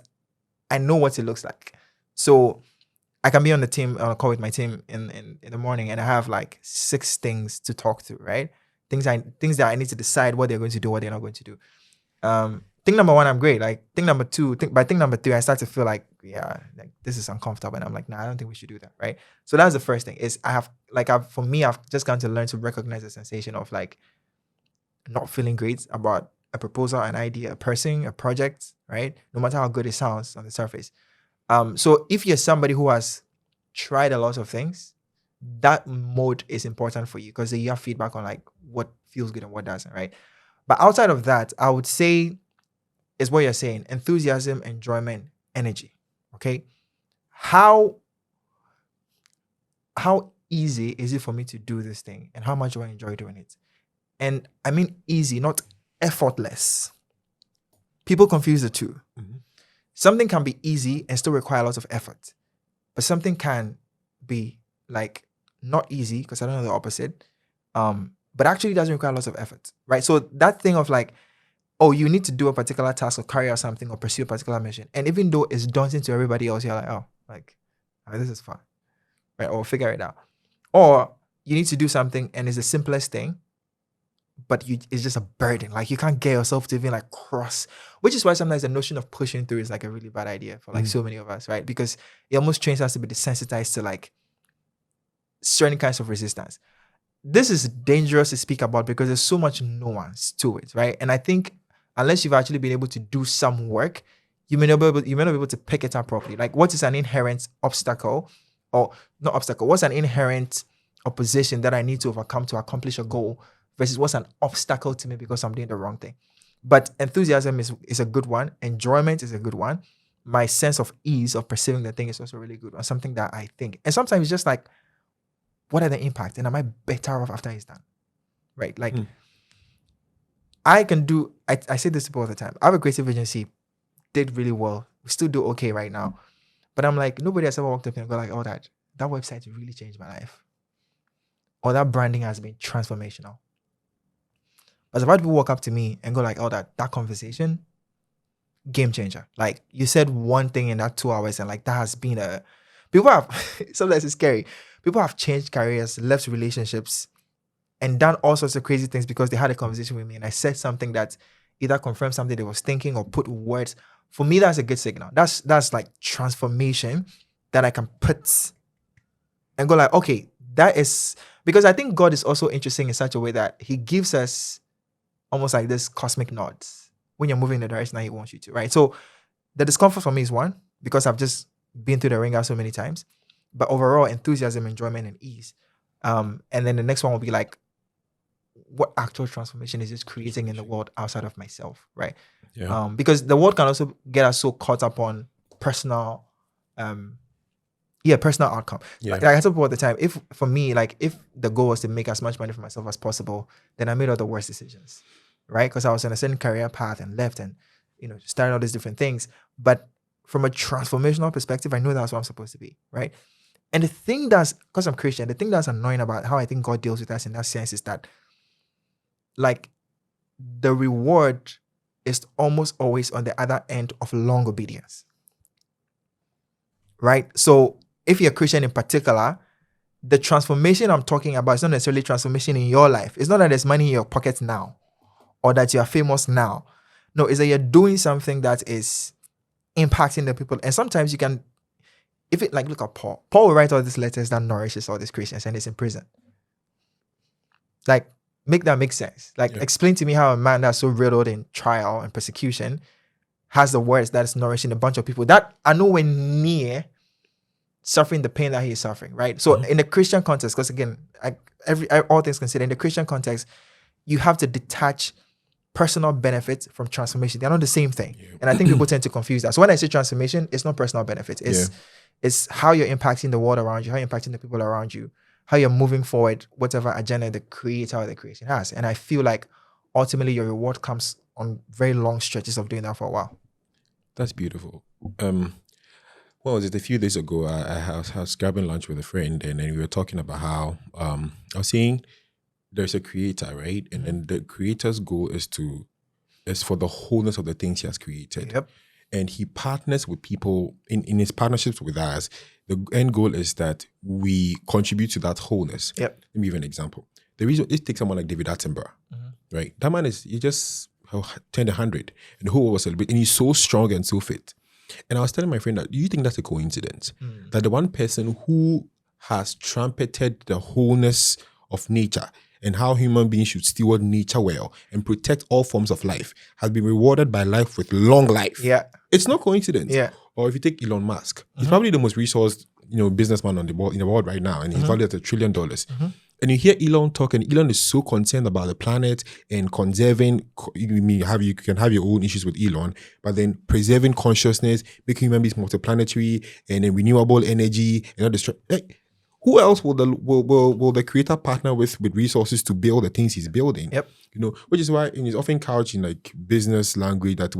I know what it looks like. So I can be on a call with my team in the morning, and I have like 6 things to talk through, right? Things that I need to decide what they're going to do, what they're not going to do. Thing number 1, I'm great. Like thing number 2, by thing number 3, I start to feel like, like this is uncomfortable, and I'm like, nah, I don't think we should do that, right? So that's the first thing. Is I've just got to learn to recognize the sensation of like not feeling great about a proposal, an idea, a person, a project, right? No matter how good it sounds on the surface. So if you're somebody who has tried a lot of things, that mode is important for you, because you have feedback on like what feels good and what doesn't, right? But outside of that, I would say is what you're saying: enthusiasm, enjoyment, energy. Okay. How easy is it for me to do this thing, and how much do I enjoy doing it? And I mean easy, not effortless. People confuse the two. Something can be easy and still require a lot of effort, but something can be like not easy, because I don't know the opposite, but actually doesn't require lots of effort, right? So that thing of like, oh, you need to do a particular task or carry out something or pursue a particular mission, and even though it's daunting to everybody else, you're like, oh, this is fun, right? Or figure it out. Or you need to do something and it's the simplest thing, but it's just a burden. Like you can't get yourself to even like cross, which is why sometimes the notion of pushing through is like a really bad idea for like so many of us, right? Because it almost trains us to be desensitized to like certain kinds of resistance. This is dangerous to speak about because there's so much nuance to it, right? And I think unless you've actually been able to do some work, you may not be able to pick it up properly. Like, what is an inherent obstacle, or not obstacle? What's an inherent opposition that I need to overcome to accomplish a goal, versus what's an obstacle to me because I'm doing the wrong thing? But enthusiasm is a good one. Enjoyment is a good one. My sense of ease of perceiving the thing is also really good, or something that I think. And sometimes it's just like, what are the impacts? And am I better off after it's done? Right? Like, I say this to people all the time. I have a creative agency, did really well. We still do okay right now. But I'm like, nobody has ever walked up and go like, oh, that website really changed my life. Or that branding has been transformational. But if I people walk up to me and go like, oh, that conversation, game changer. Like, you said one thing in that 2 hours, and like that has been people have, sometimes it's scary. People have changed careers, left relationships, and done all sorts of crazy things because they had a conversation with me and I said something that either confirmed something they was thinking or put words. For me, that's a good signal. That's like transformation that I can put and go like, okay, that is, because I think God is also interesting in such a way that he gives us almost like this cosmic nods when you're moving in the direction that he wants you to, right? So the discomfort for me is one, because I've just been through the ringer so many times. but overall enthusiasm, enjoyment, and ease. And then the next one will be like, what actual transformation is this creating in the world outside of myself, right? Yeah. Because the world can also get us so caught up on personal, personal outcome. Yeah. Like I tell people all the time, if for me, like if the goal was to make as much money for myself as possible, then I made all the worst decisions, right? Because I was on a certain career path and left and, started all these different things. But from a transformational perspective, I know that's what I'm supposed to be, right? And the thing because I'm Christian, the thing that's annoying about how I think God deals with us in that sense is that, like, the reward is almost always on the other end of long obedience, right? So if you're a Christian in particular, the transformation I'm talking about is not necessarily transformation in your life. It's not that there's money in your pocket now or that you're famous now. No, it's that you're doing something that is impacting the people. And sometimes you can, look at Paul. Paul will write all these letters that nourishes all these Christians and he's in prison. Like, make that make sense. Like, explain to me how a man that's so riddled in trial and persecution has the words that's nourishing a bunch of people that are nowhere near suffering the pain that he is suffering, right? So in the Christian context, because again, all things considered, in the Christian context, you have to detach personal benefits from transformation. They're not the same thing. Yeah. And I think people tend to confuse that. So when I say transformation, it's not personal benefits. It's how you're impacting the world around you, how you're impacting the people around you, how you're moving forward, whatever agenda the creator or the creation has. And I feel like ultimately your reward comes on very long stretches of doing that for a while. That's beautiful. What was it? A few days ago, I was grabbing lunch with a friend, and then we were talking about how I was saying there's a creator, right? And then the creator's goal is for the wholeness of the things he has created. Yep. And he partners with people in his partnerships with us. The end goal is that we contribute to that wholeness. Yep. Let me give you an example. The reason it takes someone like David Attenborough, right? That man he just turned 100, and the whole world was celebrating. And he's so strong and so fit. And I was telling my friend that, do you think that's a coincidence? That the one person who has trumpeted the wholeness of nature and how human beings should steward nature well and protect all forms of life has been rewarded by life with long life. Yeah. It's not coincidence. Yeah. Or if you take Elon Musk, he's probably the most resourced, businessman in the world right now, and he's valued at $1 trillion. And you hear Elon talk, and Elon is so concerned about the planet and conserving. You can have your own issues with Elon, but then preserving consciousness, making human beings multiplanetary, and then renewable energy, and all this. Who else will the creator partner with resources to build the things he's building? Yep. Which is why it's often couched in like business language that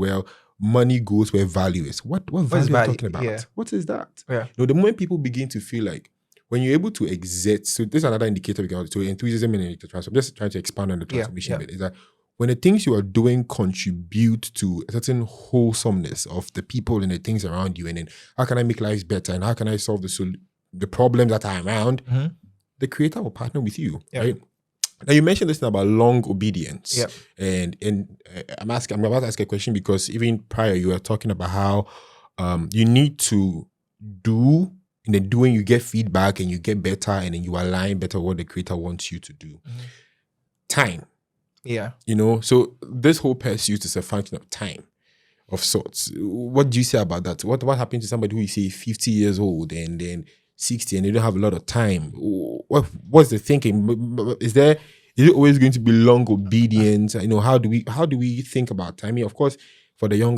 money goes where value is. What value are you talking about? Yeah. What is that? Yeah. The moment people begin to feel like, when you're able to exert, so this is another indicator we can to enthusiasm and to transform. Just trying to expand on the transformation bit, is that when the things you are doing contribute to a certain wholesomeness of the people and the things around you, and then how can I make lives better and how can I solve the problems that are around, the creator will partner with you, right? Now you mentioned this thing about long obedience, and I'm about to ask a question because even prior you were talking about how you need to do. In the doing, you get feedback and you get better, and then you align better what the creator wants you to do. Time. Yeah. So this whole pursuit is a function of time of sorts. What do you say about that? What happens to somebody who is, say, 50 years old and then 60 and they don't have a lot of time? What's the thinking? Is it always going to be long obedience? How do we think about time? Of course, for the young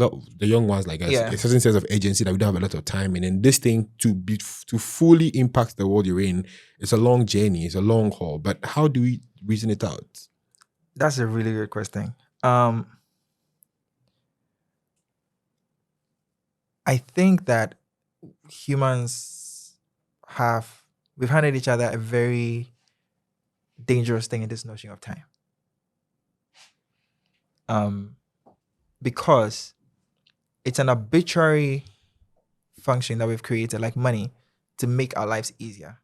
ones like us, a certain sense of agency that we don't have a lot of time, and then this thing to fully impact the world you're in, it's a long journey, it's a long haul. But how do we reason it out? That's a really good question. I think that humans we've handed each other a very dangerous thing in this notion of time. Because it's an arbitrary function that we've created, like money, to make our lives easier.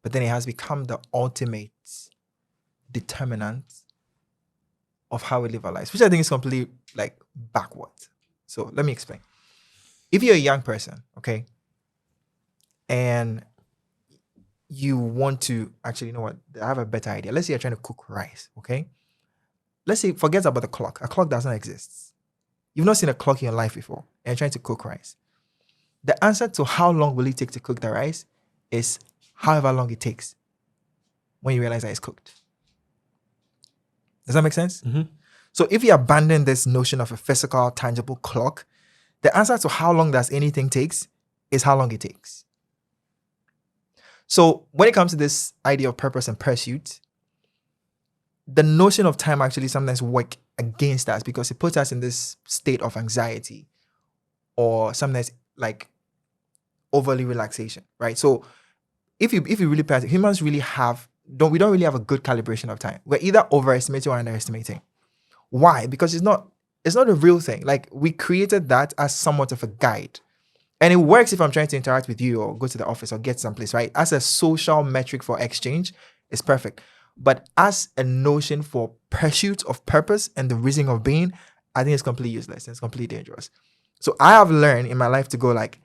But then it has become the ultimate determinant of how we live our lives, which I think is completely backwards. So let me explain. If you're a young person, okay, and you want to actually, I have a better idea. Let's say you're trying to cook rice, okay? Let's say, forget about the clock. A clock doesn't exist. You've not seen a clock in your life before, and you're trying to cook rice. The answer to how long will it take to cook the rice is however long it takes when you realize that it's cooked. Does that make sense? Mm-hmm. So if you abandon this notion of a physical, tangible clock, the answer to how long does anything takes is how long it takes. So when it comes to this idea of purpose and pursuit, the notion of time actually sometimes work against us because it puts us in this state of anxiety or sometimes like overly relaxation, right? So if you really pay attention, humans really we don't really have a good calibration of time. We're either overestimating or underestimating. Why? Because it's not a real thing. Like we created that as somewhat of a guide. And it works if I'm trying to interact with you or go to the office or get someplace, right? As a social metric for exchange, it's perfect. But as a notion for pursuit of purpose and the reason of being, I think it's completely useless. It's completely dangerous. So I have learned in my life to go like,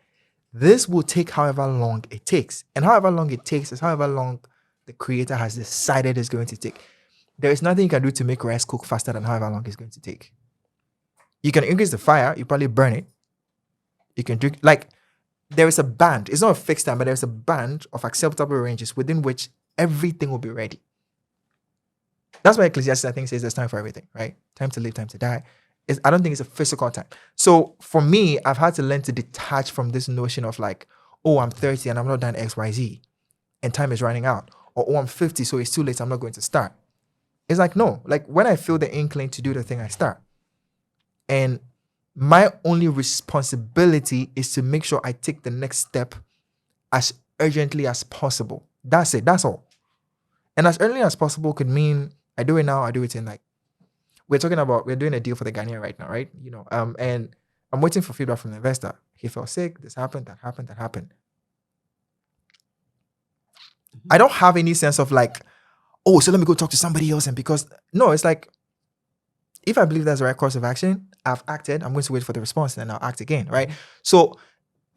this will take however long it takes. And however long it takes is however long the creator has decided it's going to take. There is nothing you can do to make rice cook faster than however long it's going to take. You can increase the fire, you probably burn it. You can drink, like, there is a band. It's not a fixed time, but there's a band of acceptable ranges within which everything will be ready. That's why Ecclesiastes, I think, says there's time for everything, right? Time to live, time to die. I don't think it's a physical time. So for me, I've had to learn to detach from this notion of like, oh, I'm 30 and I'm not done X, Y, Z, and time is running out. Or, oh, I'm 50, so it's too late, so I'm not going to start. It's like, no, like when I feel the inkling to do the thing, I start. And my only responsibility is to make sure I take the next step as urgently as possible. That's it. That's all. And as early as possible could mean I do it now. I do it in like, we're doing a deal for the Ghanaian right now, right? You know, and I'm waiting for feedback from the investor. He fell sick. This happened. That happened. That happened. I don't have any sense of like, oh, so let me go talk to somebody else. And because no, it's like, if I believe that's the right course of action, I've acted, I'm going to wait for the response and then I'll act again, right? So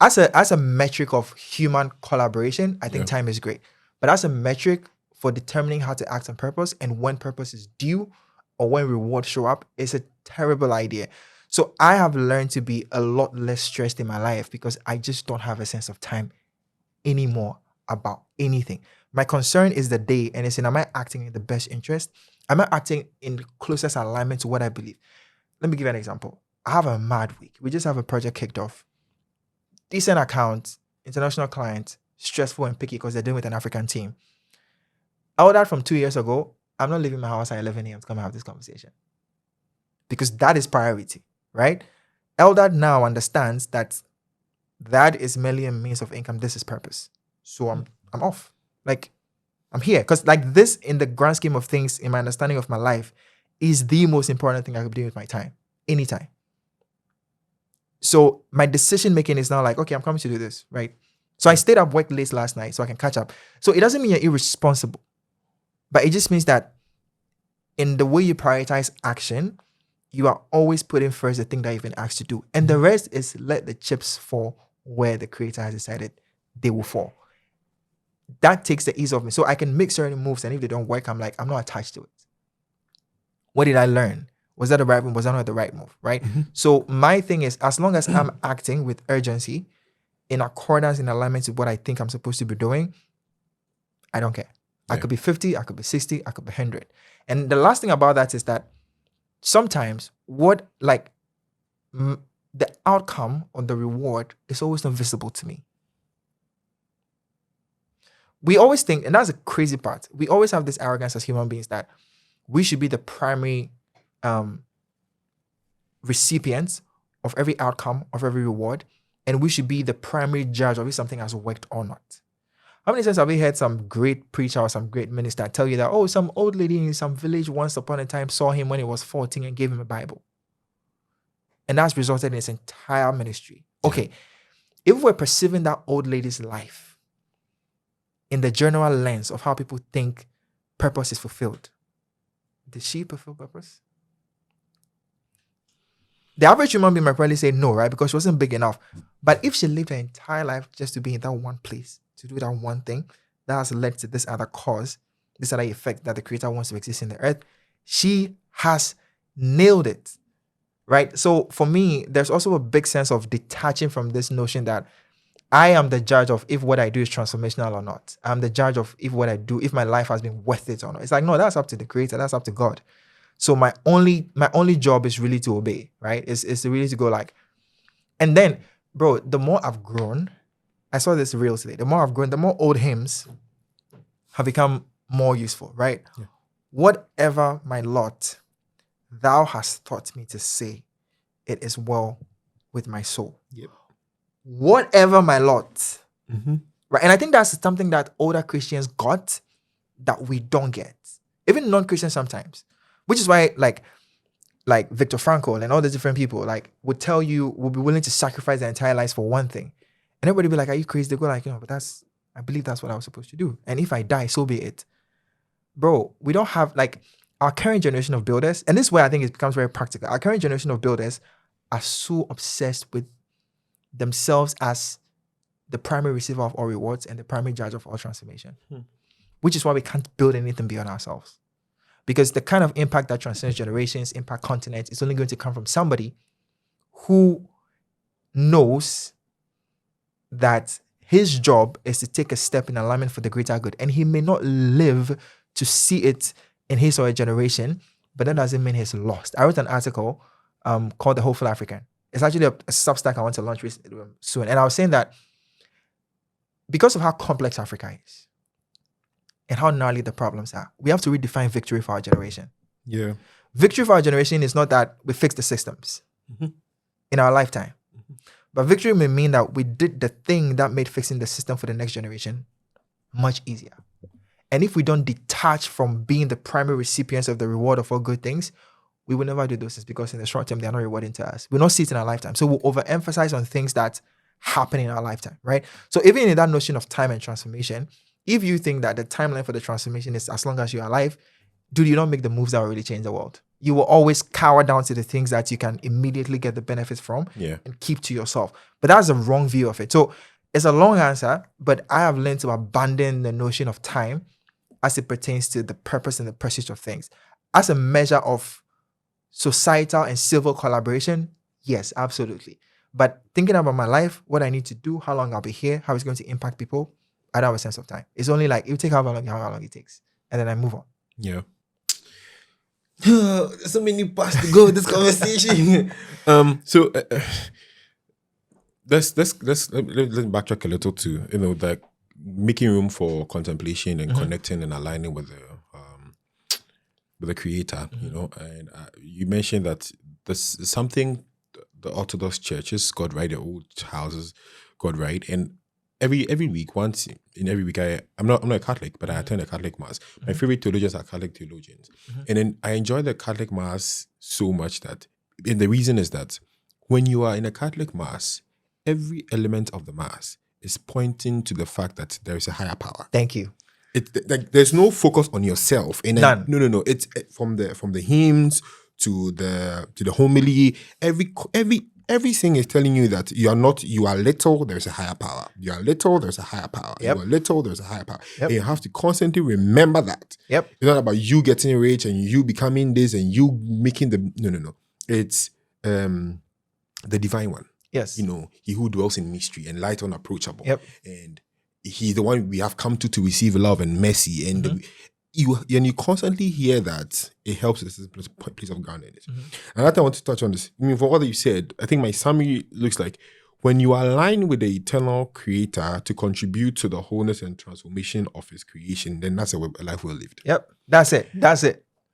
as a metric of human collaboration, I think time is great. But as a metric for determining how to act on purpose and when purpose is due or when rewards show up, it's a terrible idea. So I have learned to be a lot less stressed in my life because I just don't have a sense of time anymore about anything. My concern is the day, and it's in, am I acting in the best interest? Am I acting in closest alignment to what I believe? Let me give you an example. I have a mad week. We just have a project kicked off. Decent account, international client, stressful and picky because they're dealing with an African team. Eldad from 2 years ago, I'm not leaving my house at 11 a.m. to come have this conversation. Because that is priority, right? Eldad now understands that is merely a means of income. This is purpose. So I'm off. Like, I'm here. Because like this, in the grand scheme of things, in my understanding of my life, is the most important thing I could do with my time. Anytime. So my decision making is now like, okay, I'm coming to do this, right? So I stayed up work late last night so I can catch up. So it doesn't mean you're irresponsible. But it just means that in the way you prioritize action, you are always putting first the thing that you've been asked to do. And the rest is let the chips fall where the creator has decided they will fall. That takes the ease off me. So I can make certain moves, and if they don't work, I'm like, I'm not attached to it. What did I learn? Was that the right move? Was that not the right move? Right? Mm-hmm. So my thing is, as long as I'm acting with urgency, in accordance, in alignment with what I think I'm supposed to be doing, I don't care. Yeah. I could be 50, I could be 60, I could be 100. And the last thing about that is that sometimes the outcome or the reward is always not visible to me. We always think, and that's a crazy part, we always have this arrogance as human beings that we should be the primary recipients of every outcome, of every reward, and we should be the primary judge of if something has worked or not. How many times have we heard some great preacher or some great minister tell you that, oh, some old lady in some village once upon a time saw him when he was 14 and gave him a Bible? And that's resulted in his entire ministry. Okay, if we're perceiving that old lady's life in the general lens of how people think purpose is fulfilled, did she fulfill purpose? The average human being might probably say no, right? Because she wasn't big enough. But if she lived her entire life just to be in that one place, to do that one thing, that has led to this other cause, this other effect that the creator wants to exist in the earth, she has nailed it, right? So for me, there's also a big sense of detaching from this notion that I am the judge of if what I do is transformational or not. I'm the judge of if what I do, if my life has been worth it or not. It's like, no, that's up to the creator. That's up to God. So my only job is really to obey, right? It's really to go like, and then, bro, the more I've grown, I saw this reel today. The more I've grown, the more old hymns have become more useful, right? Yeah. Whatever my lot, thou hast taught me to say, it is well with my soul. Yep. Whatever my lot, Mm-hmm. right? And I think that's something that older Christians got that we don't get. Even non-Christians sometimes. Which is why, like Viktor Frankl and all the different people, like, would tell you, will be willing to sacrifice their entire lives for one thing. And everybody be like, are you crazy? They go like, but I believe that's what I was supposed to do. And if I die, so be it. Bro, we don't have, like, our current generation of builders, and this is where I think it becomes very practical. Our current generation of builders are so obsessed with themselves as the primary receiver of all rewards and the primary judge of all transformation. Which is why we can't build anything beyond ourselves. Because the kind of impact that transcends generations, impact continents, is only going to come from somebody who knows that his job is to take a step in alignment for the greater good. And he may not live to see it in his or her generation, but that doesn't mean he's lost. I wrote an article called The Hopeful African. It's actually a Substack I want to launch soon. And I was saying that because of how complex Africa is, and how gnarly the problems are, we have to redefine victory for our generation. Yeah. Victory for our generation is not that we fix the systems in our lifetime. But victory may mean that we did the thing that made fixing the system for the next generation much easier. And if we don't detach from being the primary recipients of the reward of all good things, we will never do those things, because in the short term, they are not rewarding to us. We'll not see it in our lifetime. So we'll overemphasize on things that happen in our lifetime, right? So even in that notion of time and transformation, if you think that the timeline for the transformation is as long as you're alive, dude, you don't make the moves that will really change the world. You will always cower down to the things that you can immediately get the benefits from and keep to yourself. But that's a wrong view of it. So it's a long answer, but I have learned to abandon the notion of time as it pertains to the purpose and the pursuit of things. As a measure of societal and civil collaboration, yes, absolutely. But thinking about my life, what I need to do, how long I'll be here, how it's going to impact people, I don't have a sense of time. It's only like, it will take how long it takes. And then I move on. Yeah. There's so many parts to go with this conversation. So let's backtrack a little to, like making room for contemplation and connecting and aligning with the creator, and you mentioned that there's something the Orthodox churches got right, the old houses got right, and every week, once in every week, I'm not a Catholic, but I attend a Catholic mass. My favorite theologians are Catholic theologians, and then I enjoy the Catholic mass so much that, and the reason is that when you are in a Catholic mass, every element of the mass is pointing to the fact that there is a higher power. Thank you. Like there's no focus on yourself. And none. No. It's from the hymns to the homily. Everything is telling you that you are little, there's a higher power. You are little, there's a higher power. Yep. You are little, there's a higher power. Yep. And you have to constantly remember that. Yep. It's not about you getting rich and you becoming this and you making the no. It's the divine one. Yes. He who dwells in mystery and light unapproachable. Yep. And he's the one we have come to receive love and mercy. And you constantly hear that, it helps us as a place of groundedness. And I want to touch on this. For what you said, I think my summary looks like, when you align with the eternal creator to contribute to the wholeness and transformation of his creation, then that's a life well lived. Yep. That's it.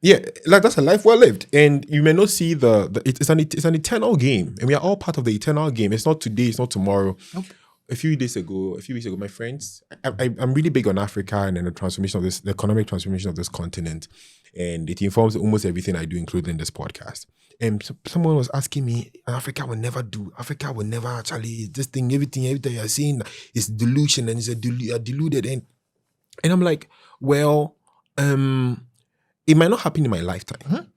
Yeah, like that's a life well lived. And you may not see it's an eternal game. And we are all part of the eternal game. It's not today, it's not tomorrow. Nope. A few weeks ago, my friends, I'm really big on Africa and then the economic transformation of this continent. And it informs almost everything I do, including this podcast. And someone was asking me, Africa will never actually, this thing, everything you're saying is delusion and you're deluded. And I'm like, well, it might not happen in my lifetime.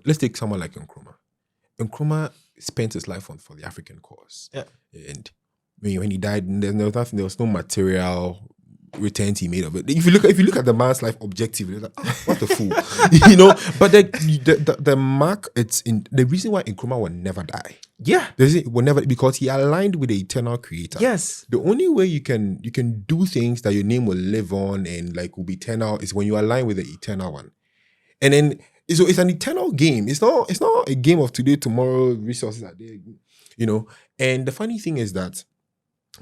Let's take someone like Nkrumah. Nkrumah spent his life for the African cause. Yeah. And when he died, there was no material returns he made of it. If you look at the man's life objectively, you're like, oh, what a fool, But the Mark, it's in the reason why Nkrumah will never die. Yeah. Will never, because he aligned with the eternal creator. Yes. The only way you can do things that your name will live on and like will be eternal is when you align with the eternal one. And then so it's an eternal game. It's not a game of today, tomorrow, resources are there, And the funny thing is that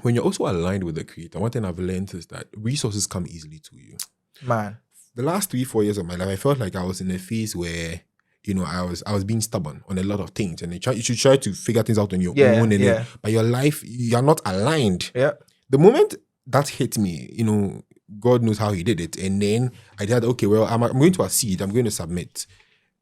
when you're also aligned with the creator, one thing I've learned is that resources come easily to you. Man. The last 3-4 years of my life, I felt like I was in a phase where, I was being stubborn on a lot of things. And you should try to figure things out on your own. But your life, you're not aligned. Yeah. The moment that hit me, God knows how he did it. And then I did, okay, well, I'm going to accede. I'm going to submit.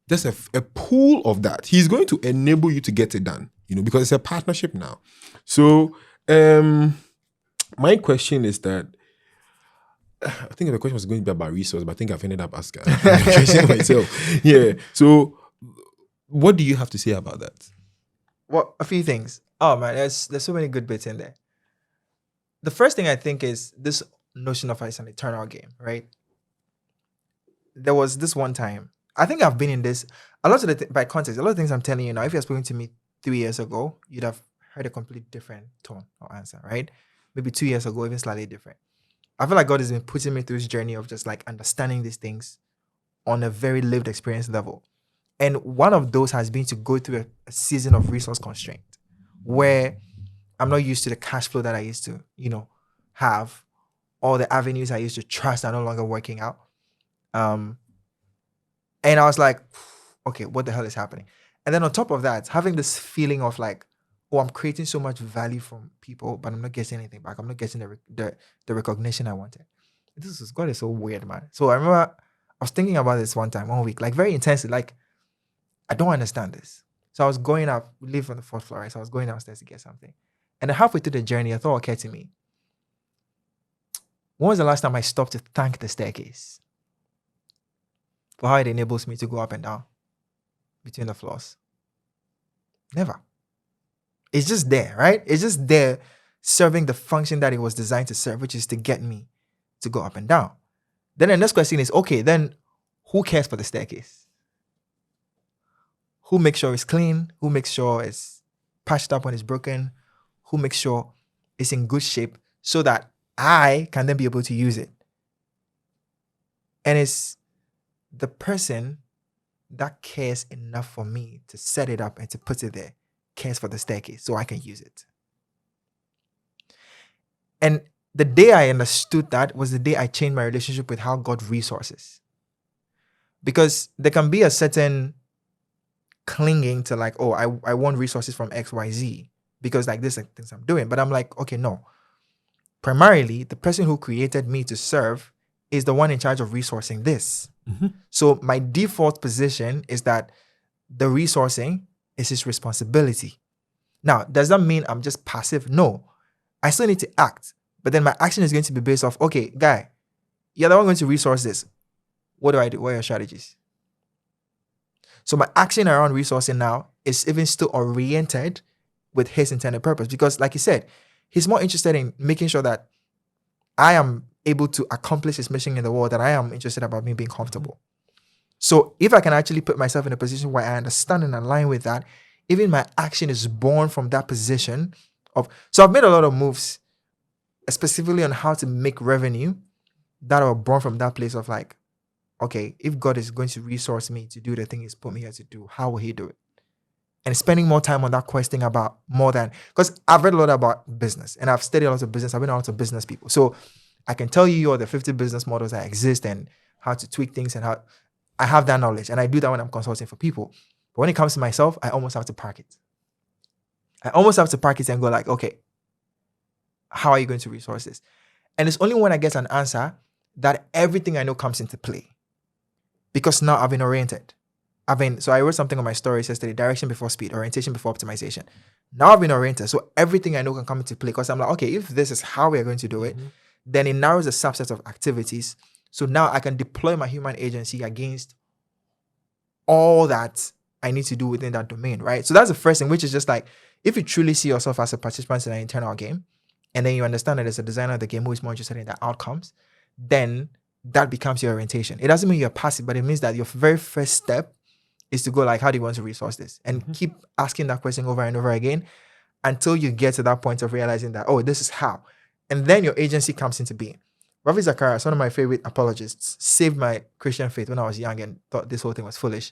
There's a pool of that. He's going to enable you to get it done, because it's a partnership now. So, my question is that I think the question was going to be about resource, but I think I've ended up asking the question myself. Yeah. So, what do you have to say about that? Well, a few things. Oh man, there's so many good bits in there. The first thing I think is this notion of it's an eternal game, right? There was this one time. I think I've been in this a lot of by context. A lot of things I'm telling you now. If you had spoken to me 3 years ago, you'd have heard a completely different tone or answer, right? Maybe 2 years ago, even slightly different. I feel like God has been putting me through this journey of just like understanding these things on a very lived experience level. And one of those has been to go through a season of resource constraint where I'm not used to the cash flow that I used to, have. All the avenues I used to trust are no longer working out. And I was like, okay, what the hell is happening? And then on top of that, having this feeling of like, oh, I'm creating so much value from people, but I'm not getting anything back. I'm not getting the recognition I wanted. God is so weird, man. So I remember I was thinking about this one week, like very intensely, like, I don't understand this. So I was going up, we live on the 4th floor, right? So I was going downstairs to get something. And then halfway through the journey, a thought occurred to me. When was the last time I stopped to thank the staircase for how it enables me to go up and down between the floors? Never. It's just there, right? It's just there serving the function that it was designed to serve, which is to get me to go up and down. Then the next question is, okay, then who cares for the staircase? Who makes sure it's clean? Who makes sure it's patched up when it's broken? Who makes sure it's in good shape so that I can then be able to use it? And it's the person that cares enough for me to set it up and to put it there cares for the staircase so I can use it. And the day I understood that was the day I changed my relationship with how God resources. Because there can be a certain clinging to like, oh, I want resources from XYZ because like this are things I'm doing. But I'm like, okay, no. Primarily, the person who created me to serve is the one in charge of resourcing this. Mm-hmm. So my default position is that the resourcing is his responsibility. Now, does that mean I'm just passive? No. I still need to act. But then my action is going to be based off, okay, guy, you're the one going to resource this. What do I do? What are your strategies? So my action around resourcing now is even still oriented with his intended purpose. Because like he said, he's more interested in making sure that I am able to accomplish his mission in the world than I am interested about me being comfortable. So if I can actually put myself in a position where I understand and align with that, even my action is born from that position of... So I've made a lot of moves, specifically on how to make revenue that are born from that place of like, okay, if God is going to resource me to do the thing he's put me here to do, how will he do it? And spending more time on that question about more than... Because I've read a lot about business and I've studied a lot of business. I've been a lot of business people. So I can tell you all the 50 business models that exist and how to tweak things and how... I have that knowledge and I do that when I'm consulting for people. But when it comes to myself, I almost have to park it. I almost have to park it and go like, okay, how are you going to resource this? And it's only when I get an answer that everything I know comes into play. Because now I've been oriented. So I wrote something on my stories yesterday, direction before speed, orientation before optimization. Now I've been oriented. So everything I know can come into play because I'm like, okay, if this is how we're going to do it, then it narrows a subset of activities. So now I can deploy my human agency against all that I need to do within that domain, right? So that's the first thing, which is just like, if you truly see yourself as a participant in an internal game, and then you understand that there's a designer of the game who is more interested in the outcomes, then that becomes your orientation. It doesn't mean you're passive, but it means that your very first step is to go like, how do you want to resource this? And keep asking that question over and over again until you get to that point of realizing that, oh, this is how. And then your agency comes into being. Ravi Zacharias, one of my favorite apologists, saved my Christian faith when I was young and thought this whole thing was foolish,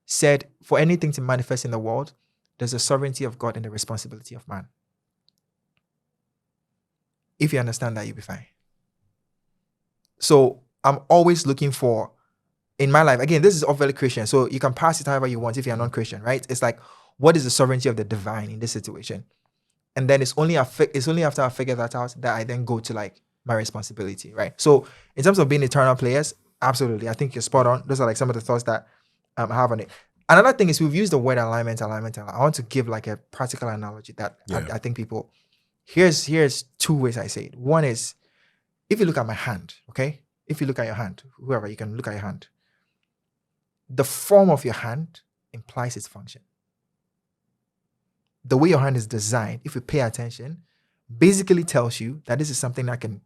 said, for anything to manifest in the world, there's a sovereignty of God and the responsibility of man. If you understand that, you'll be fine. So I'm always looking for, in my life, again, this is overly Christian, so you can pass it however you want if you're non-Christian, right? It's like, what is the sovereignty of the divine in this situation? And then it's only after I figure that out that I then go to like my responsibility, right? So in terms of being eternal players, absolutely, I think you're spot on. Those are like some of the thoughts that I have on it. Another thing is we've used the word alignment. I want to give like a practical analogy that I think people, here's two ways I say it. One is, if you look at my hand, okay? If you look at your hand, whoever, you can look at your hand. The form of your hand implies its function. The way your hand is designed, if you pay attention, basically tells you that this is something that can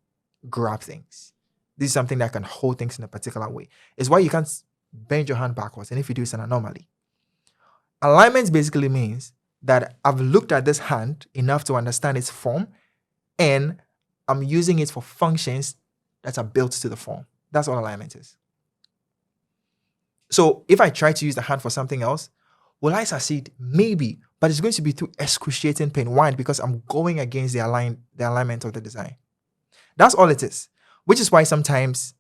grab things. This is something that can hold things in a particular way. It's why you can't bend your hand backwards, and if you do, it's an anomaly. Alignment basically means that I've looked at this hand enough to understand its form, and I'm using it for functions that are built to the form. That's all alignment is. So if I try to use the hand for something else, will I succeed? Maybe, but it's going to be through excruciating pain. Why? Because I'm going against the alignment of the design. That's all it is. Which is why sometimes,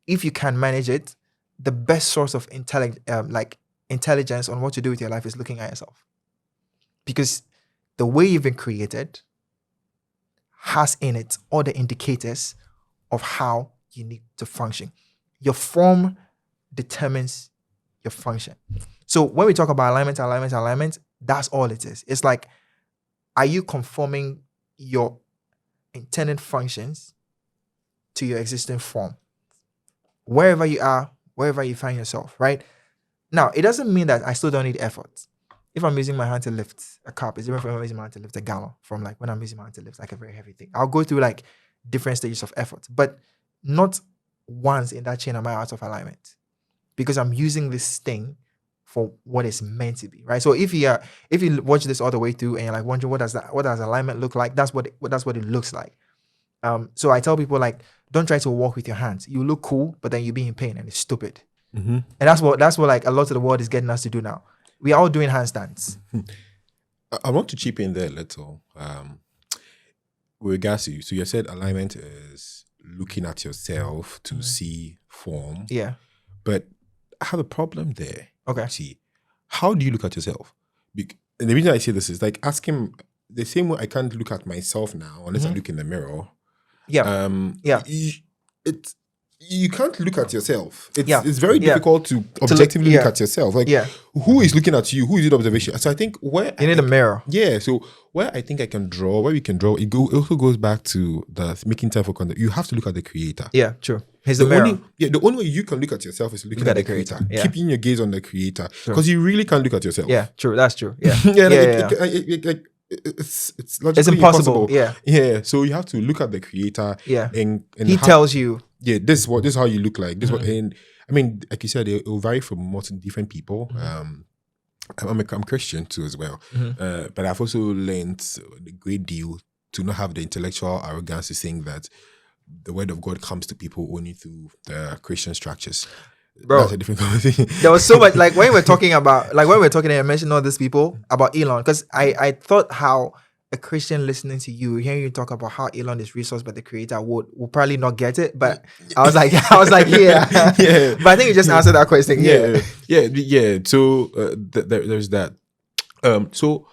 if you can manage it, the best source of intelligence on what to do with your life is looking at yourself. Because the way you've been created has in it all the indicators of how you need to function. Your form determines your function. So when we talk about alignment, that's all it is. It's like, are you conforming your intended functions to your existing form? Wherever you are, wherever you find yourself, right? Now, it doesn't mean that I still don't need effort. If I'm using my hand to lift a cup, it's different from when I'm using my hand to lift a gallon, from like when I'm using my hand to lift like a very heavy thing. I'll go through like different stages of effort, but not once in that chain am I out of alignment, because I'm using this thing for what it's meant to be, right? So if you watch this all the way through and you're like wondering what does alignment look like, that's what it looks like. So I tell people, like, don't try to walk with your hands. You look cool, but then you be in pain, and it's stupid. Mm-hmm. And that's what like a lot of the world is getting us to do now. We are all doing handstands. I want to chip in there a little. With regards to you, so you said alignment is looking at yourself to see form. Yeah. But I have a problem there. Okay. See, how do you look at yourself? And the reason I say this is like, ask him the same way I can't look at myself now unless I look in the mirror. Yeah. You can't look at yourself. It's very difficult to objectively look at yourself. Like, who is looking at you? Who is it observation? So I think where you need a mirror. Yeah. So where I think I can draw, where we can draw, it also goes back to the making time for content. You have to look at the creator. Yeah, true. Here's the mirror. The only way you can look at yourself is looking at the creator. Yeah. Keeping your gaze on the creator. Because you really can't look at yourself. Yeah, true. That's true. Yeah. It's logically impossible. Yeah. So you have to look at the creator. Yeah. And he tells you. Yeah, this is how you look like. This what, and I mean, like you said, it will vary from different people. I'm Christian too as well, but I've also learned a great deal to not have the intellectual arrogance to think that the word of God comes to people only through the Christian structures. Bro, that's a different conversation. There was so much, like when we're talking and I mentioned all these people about Elon, because I thought how a Christian listening to you, hearing you talk about how Elon is resourced by the creator would probably not get it, but I was like, yeah. But I think you just answered that question. Yeah. So there's that. So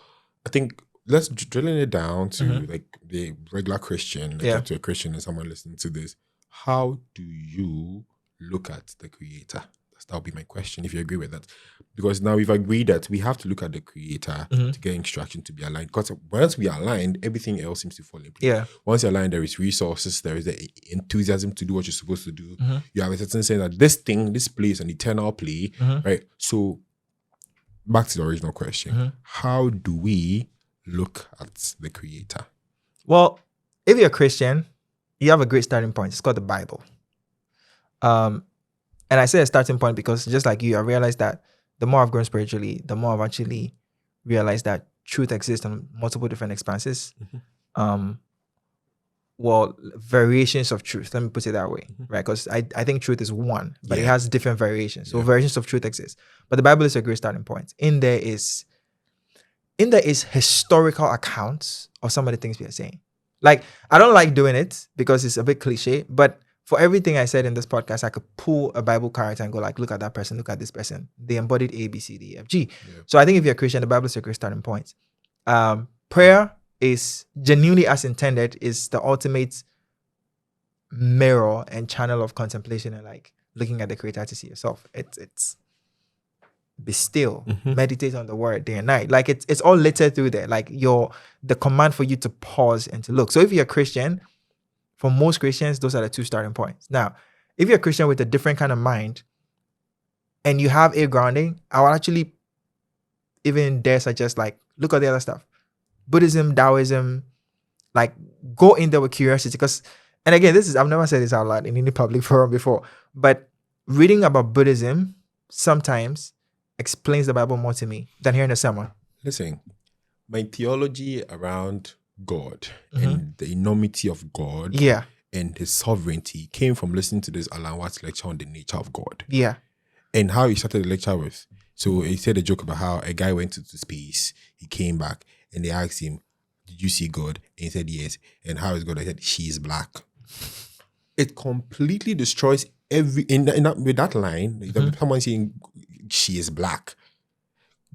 I think let's drilling it down to like the regular Christian, to a Christian and someone listening to this. How do you look at the creator? That'll be my question, if you agree with that. Because now we've agreed that we have to look at the creator to get instruction to be aligned. Because once we are aligned, everything else seems to fall in place. Yeah. Once you're aligned, there is resources, there is the enthusiasm to do what you're supposed to do. You have a certain sense that this play is an eternal play, right? So back to the original question. How do we look at the creator? Well, if you're a Christian, you have a great starting point. It's called the Bible. And I say a starting point because just like you, I realized that the more I've grown spiritually, the more I've actually realized that truth exists on multiple different expanses. Well, variations of truth. Let me put it that way, right? Because I think truth is one, but it has different variations. So variations of truth exist. But the Bible is a great starting point. In there is historical accounts of some of the things we are saying. Like, I don't like doing it because it's a bit cliche, but for everything I said in this podcast, I could pull a Bible character and go like, look at that person, look at this person. They embodied A, B, C, D, E, F, G. Yeah. So I think if you're a Christian, the Bible is a great starting point. Prayer is genuinely as intended, is the ultimate mirror and channel of contemplation and like looking at the Creator to see yourself. It's be still, meditate on the word day and night. Like it's all littered through there. Like the command for you to pause and to look. So if you're a Christian, for most Christians, those are the two starting points. Now, if you're a Christian with a different kind of mind and you have a grounding, I would actually even dare suggest like look at the other stuff. Buddhism, Taoism, like go in there with curiosity. Because, and again, I've never said this out loud in any public forum before, but reading about Buddhism sometimes explains the Bible more to me than hearing a sermon. Listen, my theology around God and the enormity of God and his sovereignty came from listening to this Alan Watts lecture on the nature of God. Yeah. And how he started the lecture with. So he said a joke about how a guy went into space, he came back, and they asked him, did you see God? And he said, yes. And how is God? I said, she is black. It completely destroys with that line, someone saying she is black,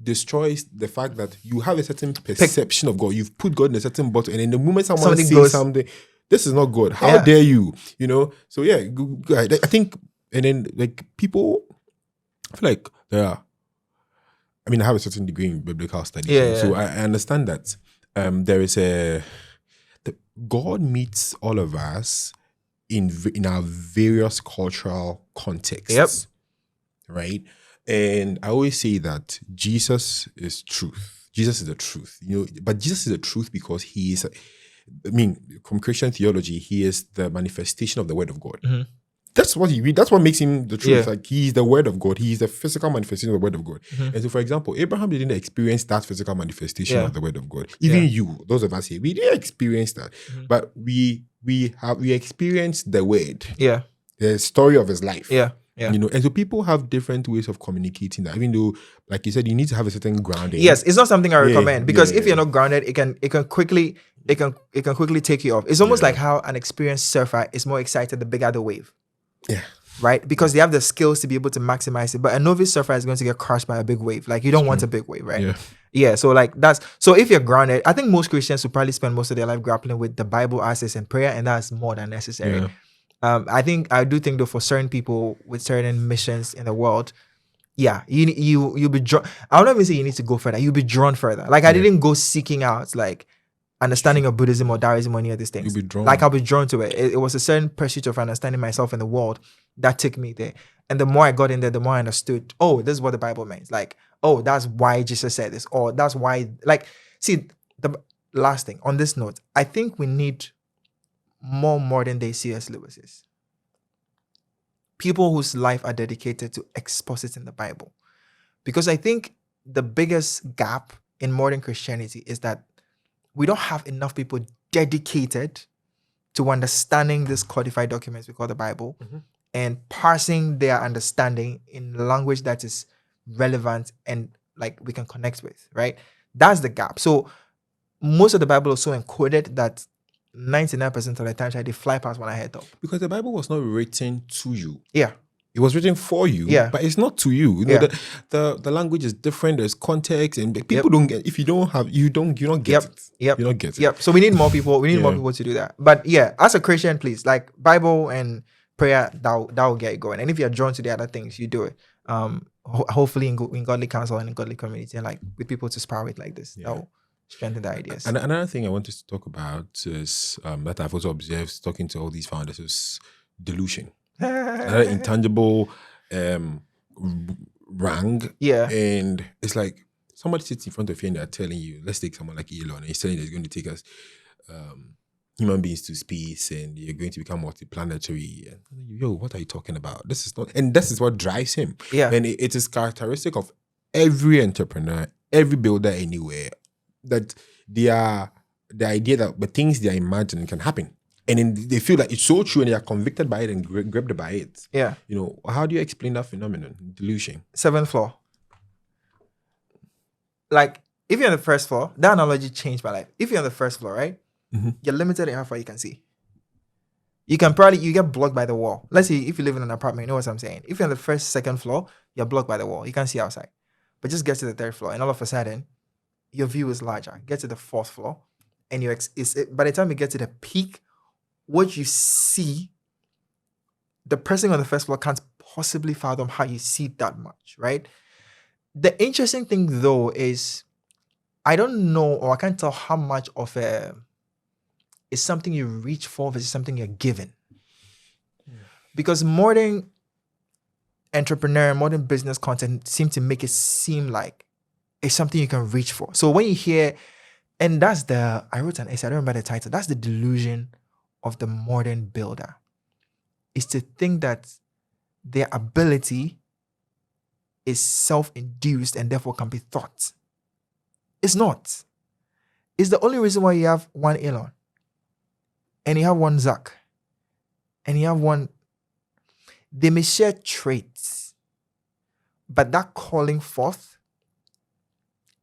destroys the fact that you have a certain perception of God. You've put God in a certain bottle, and in the moment someone says something, this is not God. How dare you? You know? So yeah, I think, and then like people, I feel like I mean, I have a certain degree in biblical studies, so I understand that there is God meets all of us in our various cultural contexts, right? And I always say that Jesus is truth. Jesus is the truth, but Jesus is the truth because he is, from Christian theology, he is the manifestation of the word of God. Mm-hmm. That's what he read. That's what makes him the truth. Like he's the word of God. He's the physical manifestation of the word of God. Mm-hmm. And so, for example, Abraham didn't experience that physical manifestation of the word of God. Even you, those of us here, we didn't experience that. Mm-hmm. But we experienced the word. Yeah. The story of his life. Yeah. Yeah. And so people have different ways of communicating that. Even though, like you said, you need to have a certain grounding. Yes, it's not something I recommend because if you're not grounded, it can quickly take you off. It's almost like how an experienced surfer is more excited the bigger the wave. Yeah. Right? Because they have the skills to be able to maximize it. But a novice surfer is going to get crushed by a big wave. Like you don't want a big wave, right? Yeah. Yeah. So like so if you're grounded, I think most Christians will probably spend most of their life grappling with the Bible access and prayer, and that's more than necessary. Yeah. I do think though for certain people with certain missions in the world, you'll be drawn. I don't even say you need to go further. You'll be drawn further. Like I didn't go seeking out like understanding of Buddhism or Taoism or any of these things. You'll be drawn. Like I'll be drawn to it. It was a certain pursuit of understanding myself in the world that took me there. And the more I got in there, the more I understood, oh, this is what the Bible means. Like, oh, that's why Jesus said this. Or that's why, like, see, the last thing on this note, I think we need more modern day C.S. Lewis's. People whose life are dedicated to expositing the Bible. Because I think the biggest gap in modern Christianity is that we don't have enough people dedicated to understanding these codified documents we call the Bible and parsing their understanding in language that is relevant and like we can connect with, right? That's the gap. So most of the Bible is so encoded that 99% of the time they fly past when I head up. Because the Bible was not written to you. Yeah. It was written for you, but it's not to you. The language is different. There's context, and people don't get. If you don't have, you don't get it. You don't get it. Yep. So we need more people. We need more people to do that. But as a Christian, please, like Bible and prayer, that will get it going. And if you're drawn to the other things, you do it. Hopefully in godly counsel and in godly community, and like with people to spar with like this, that will strengthen the ideas. And another thing I wanted to talk about is that I've also observed talking to all these founders is delusion. Another intangible rang. Yeah. And it's like somebody sits in front of you and they're telling you, let's take someone like Elon, and he's telling you that it's going to take us human beings to space and you're going to become multiplanetary. And, yo, what are you talking about? This is not, and this is what drives him. Yeah. And it is characteristic of every entrepreneur, every builder anywhere, that they are the idea that the things they are imagining can happen. And then they feel like it's so true and they are convicted by it and gripped by it. Yeah. You know, how do you explain that phenomenon? Delusion. 7th floor. Like, if you're on the first floor, that analogy changed my life. If you're on the first floor, right? Mm-hmm. You're limited in how far you can see. You get blocked by the wall. Let's say if you live in an apartment, you know what I'm saying. If you're on the first, second floor, you're blocked by the wall. You can't see outside. But just get to the 3rd floor, and all of a sudden, your view is larger. Get to the 4th floor, and by the time you get to the peak, what you see, the person on the 1st floor can't possibly fathom how you see that much, right? The interesting thing, though, is I don't know, or I can't tell how much of is something you reach for versus something you're given. Because modern entrepreneur, modern business content seem to make it seem like it's something you can reach for. So when you hear, and I wrote an essay, I don't remember the title, that's the delusion of the modern builder, is to think that their ability is self-induced and therefore can be thought. It's not. It's the only reason why you have one Elon, and you have one Zuck, and you have one. They may share traits, but that calling forth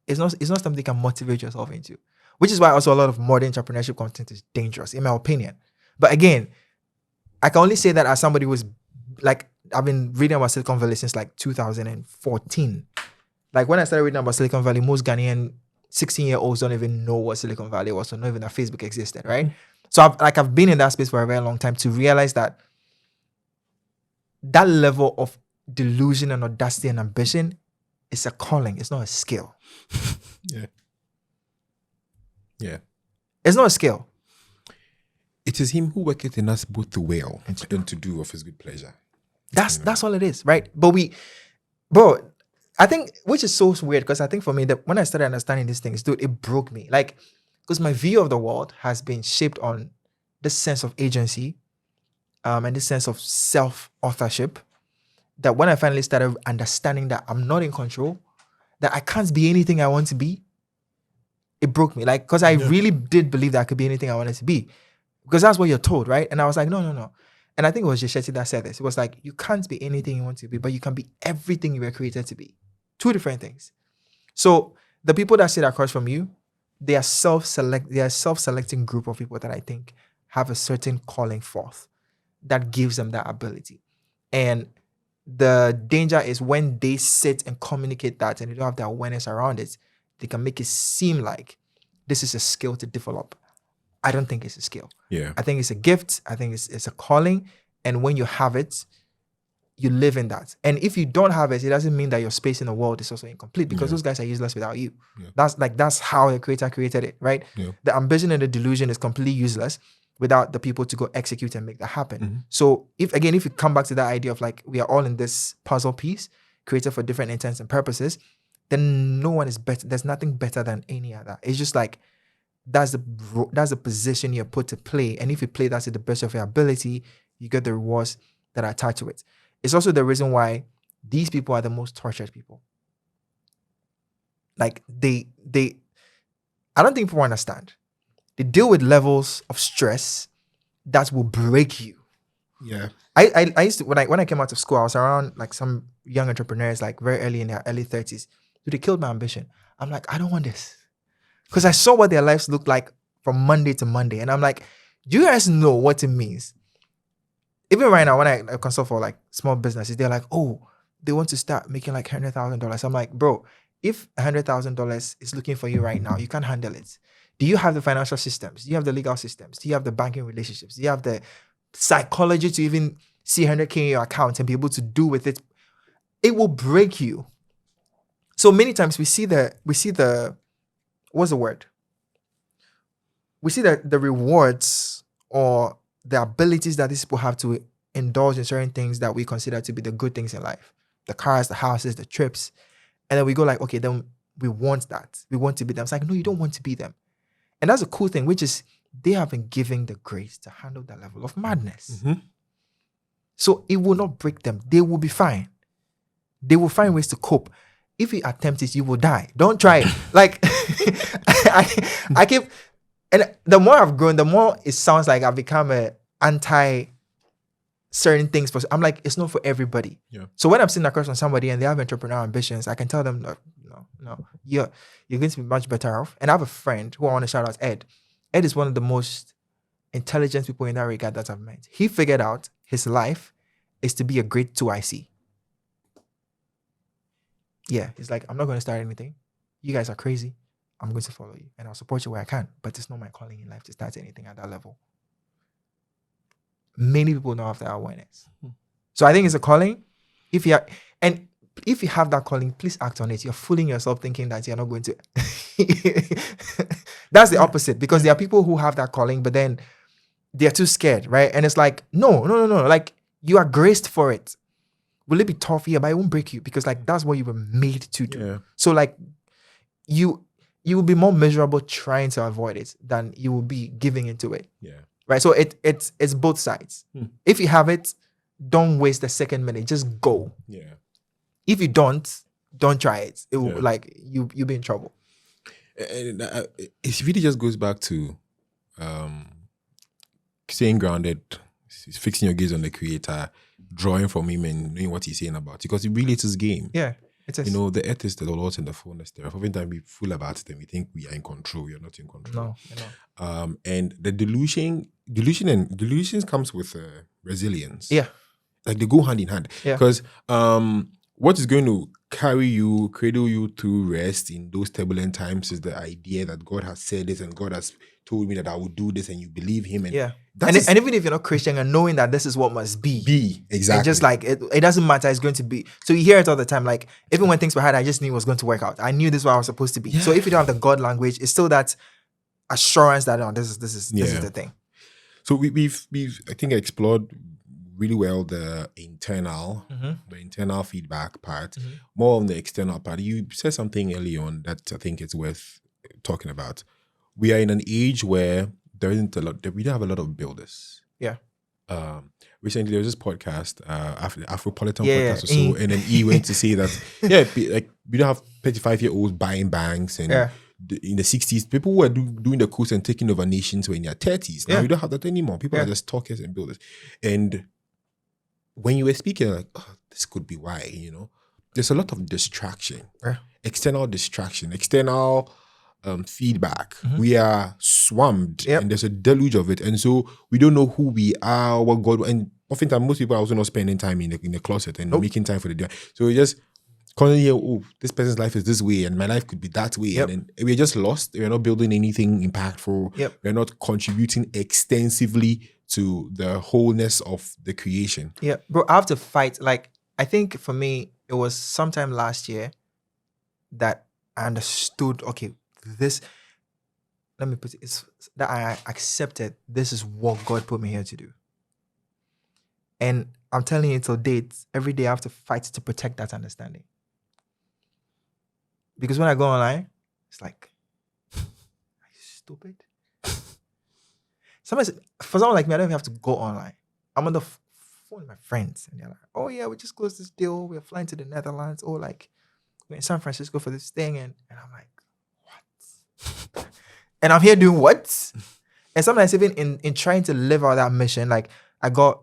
is not something you can motivate yourself into. Which is why also a lot of modern entrepreneurship content is dangerous, in my opinion. But again, I can only say that as somebody who's like, I've been reading about Silicon Valley since like 2014. Like when I started reading about Silicon Valley, most Ghanaian 16-year-olds don't even know what Silicon Valley was, or not even that Facebook existed, right? So I've been in that space for a very long time to realize that level of delusion and audacity and ambition is a calling. It's not a skill. Yeah. It's not a skill. It is him who worketh in us both to will and to do of his good pleasure. That's all it is, right? But I think, which is so weird, because I think for me that when I started understanding these things, dude, it broke me. Like, because my view of the world has been shaped on this sense of agency, and this sense of self-authorship, that when I finally started understanding that I'm not in control, that I can't be anything I want to be, it broke me. Like, because I really did believe that I could be anything I wanted to be. Because that's what you're told, right? And I was like, no. And I think it was Jeshetti that said this. It was like, you can't be anything you want to be, but you can be everything you were created to be. 2 different things. So the people that sit across from you, they are self-selecting group of people that I think have a certain calling forth that gives them that ability. And the danger is when they sit and communicate that and they don't have the awareness around it, they can make it seem like this is a skill to develop. I don't think it's a skill. Yeah. I think it's a gift. I think it's a calling. And when you have it, you live in that. And if you don't have it, it doesn't mean that your space in the world is also incomplete, because those guys are useless without you. Yeah. That's how the creator created it, right? Yeah. The ambition and the delusion is completely useless without the people to go execute and make that happen. Mm-hmm. So if you come back to that idea of like, we are all in this puzzle piece created for different intents and purposes, then no one is better. There's nothing better than any other. It's just like, that's the position you're put to play. And if you play that to the best of your ability, you get the rewards that are attached to it. It's also the reason why these people are the most tortured people. Like I don't think people understand. They deal with levels of stress that will break you. Yeah. I used to, when I came out of school, I was around like some young entrepreneurs, like very early in their early 30s. So they killed my ambition. I'm like, I don't want this. Because I saw what their lives looked like from Monday to Monday. And I'm like, do you guys know what it means? Even right now, when I consult for like small businesses, they're like, oh, they want to start making like $100,000. I'm like, bro, if $100,000 is looking for you right now, you can't handle it. Do you have the financial systems? Do you have the legal systems? Do you have the banking relationships? Do you have the psychology to even see $100K in your account and be able to do with it? It will break you. So many times we see the what's the word? We see that the rewards or the abilities that these people have to indulge in certain things that we consider to be the good things in life. The cars, the houses, the trips. And then we go like, okay, then we want that. We want to be them. It's like, no, you don't want to be them. And that's a cool thing, which is they have been given the grace to handle that level of madness. Mhm. So it will not break them. They will be fine. They will find ways to cope. If you attempt it, you will die. Don't try it. Like I keep, and the more I've grown, the more it sounds like I've become a anti certain things. But I'm like, it's not for everybody. Yeah. So when I'm sitting across from somebody and they have entrepreneurial ambitions, I can tell them, no, you're going to be much better off. And I have a friend who I want to shout out, Ed. Ed is one of the most intelligent people in that regard that I've met. He figured out his life is to be a great 2IC. Yeah, he's like, I'm not going to start anything. You guys are crazy. I'm going to follow you and I'll support you where I can. But it's not my calling in life to start anything at that level. Many people don't have that awareness. So I think it's a calling. If you have that calling, please act on it. You're fooling yourself thinking that you're not going to. That's the opposite, because there are people who have that calling, but then they're too scared, right? And it's like, no. Like, you are graced for it. Will it be tough? Yeah, but it won't break you, because like that's what you were made to do. Yeah. So like you will be more miserable trying to avoid it than you will be giving into it. Yeah. Right. So it's both sides. If you have it, don't waste a second minute. Just go. Yeah. If you don't try it. It will, Yeah. like you'll be in trouble. And it really just goes back to staying grounded, fixing your gaze on the creator, drawing from him and knowing what he's saying about it, because it really is his game. Yeah. It is. You know, the earth is the Lord's and the fullness thereof. Oftentimes we fool about it and we think we are in control. We are not in control. No, you're not. And the delusions comes with resilience. Yeah. Like they go hand in hand. Yeah. Because what is going to cradle you through rest in those turbulent times is the idea that God has said this and God has told me that I will do this, and you believe him. And Yeah. And even if you're not Christian, and knowing that this is what must be. Exactly. And just like it doesn't matter, it's going to be. So you hear it all the time. Like, even when things were hard, I just knew it was going to work out. I knew this is what I was supposed to be. Yeah. So if you don't have the God language, it's still that assurance that this is the thing. So we've I think explored really well the internal feedback part, more on the external part. You said something early on that I think it's worth talking about. We are in an age where there isn't a lot. We don't have a lot of builders. Yeah. Recently there was this podcast, Afropolitan Yeah, podcast or so, and then he went to say that like we don't have 35-year-olds buying banks, and in the 60s, people who were doing the course and taking over nations were in their 30s. Now we don't have that anymore. People are just talkers and builders. And when you were speaking, like, oh, this could be why, you know, there's a lot of distraction, external distraction, external feedback. We are swamped and there's a deluge of it. And so we don't know who we are, what God, and oftentimes most people are also not spending time in the closet and making time for the day. So we just constantly hear, oh, this person's life is this way and my life could be that way. And then we're just lost. We're not building anything impactful. We're not contributing extensively to the wholeness of the creation. Yeah, bro, I have to fight. Like, I think for me, it was sometime last year that I understood, okay, this, let me put it, it's that I accepted this is what God put me here to do. And I'm telling you, till date, every day I have to fight to protect that understanding. Because when I go online, it's like, are you stupid? Sometimes, for someone like me, I don't even have to go online. I'm on the phone with my friends, and they're like, oh yeah, we just closed this deal. We're flying to the Netherlands, or like, we're in San Francisco for this thing. And I'm like, what? And I'm here doing what? And sometimes even in trying to live out that mission, like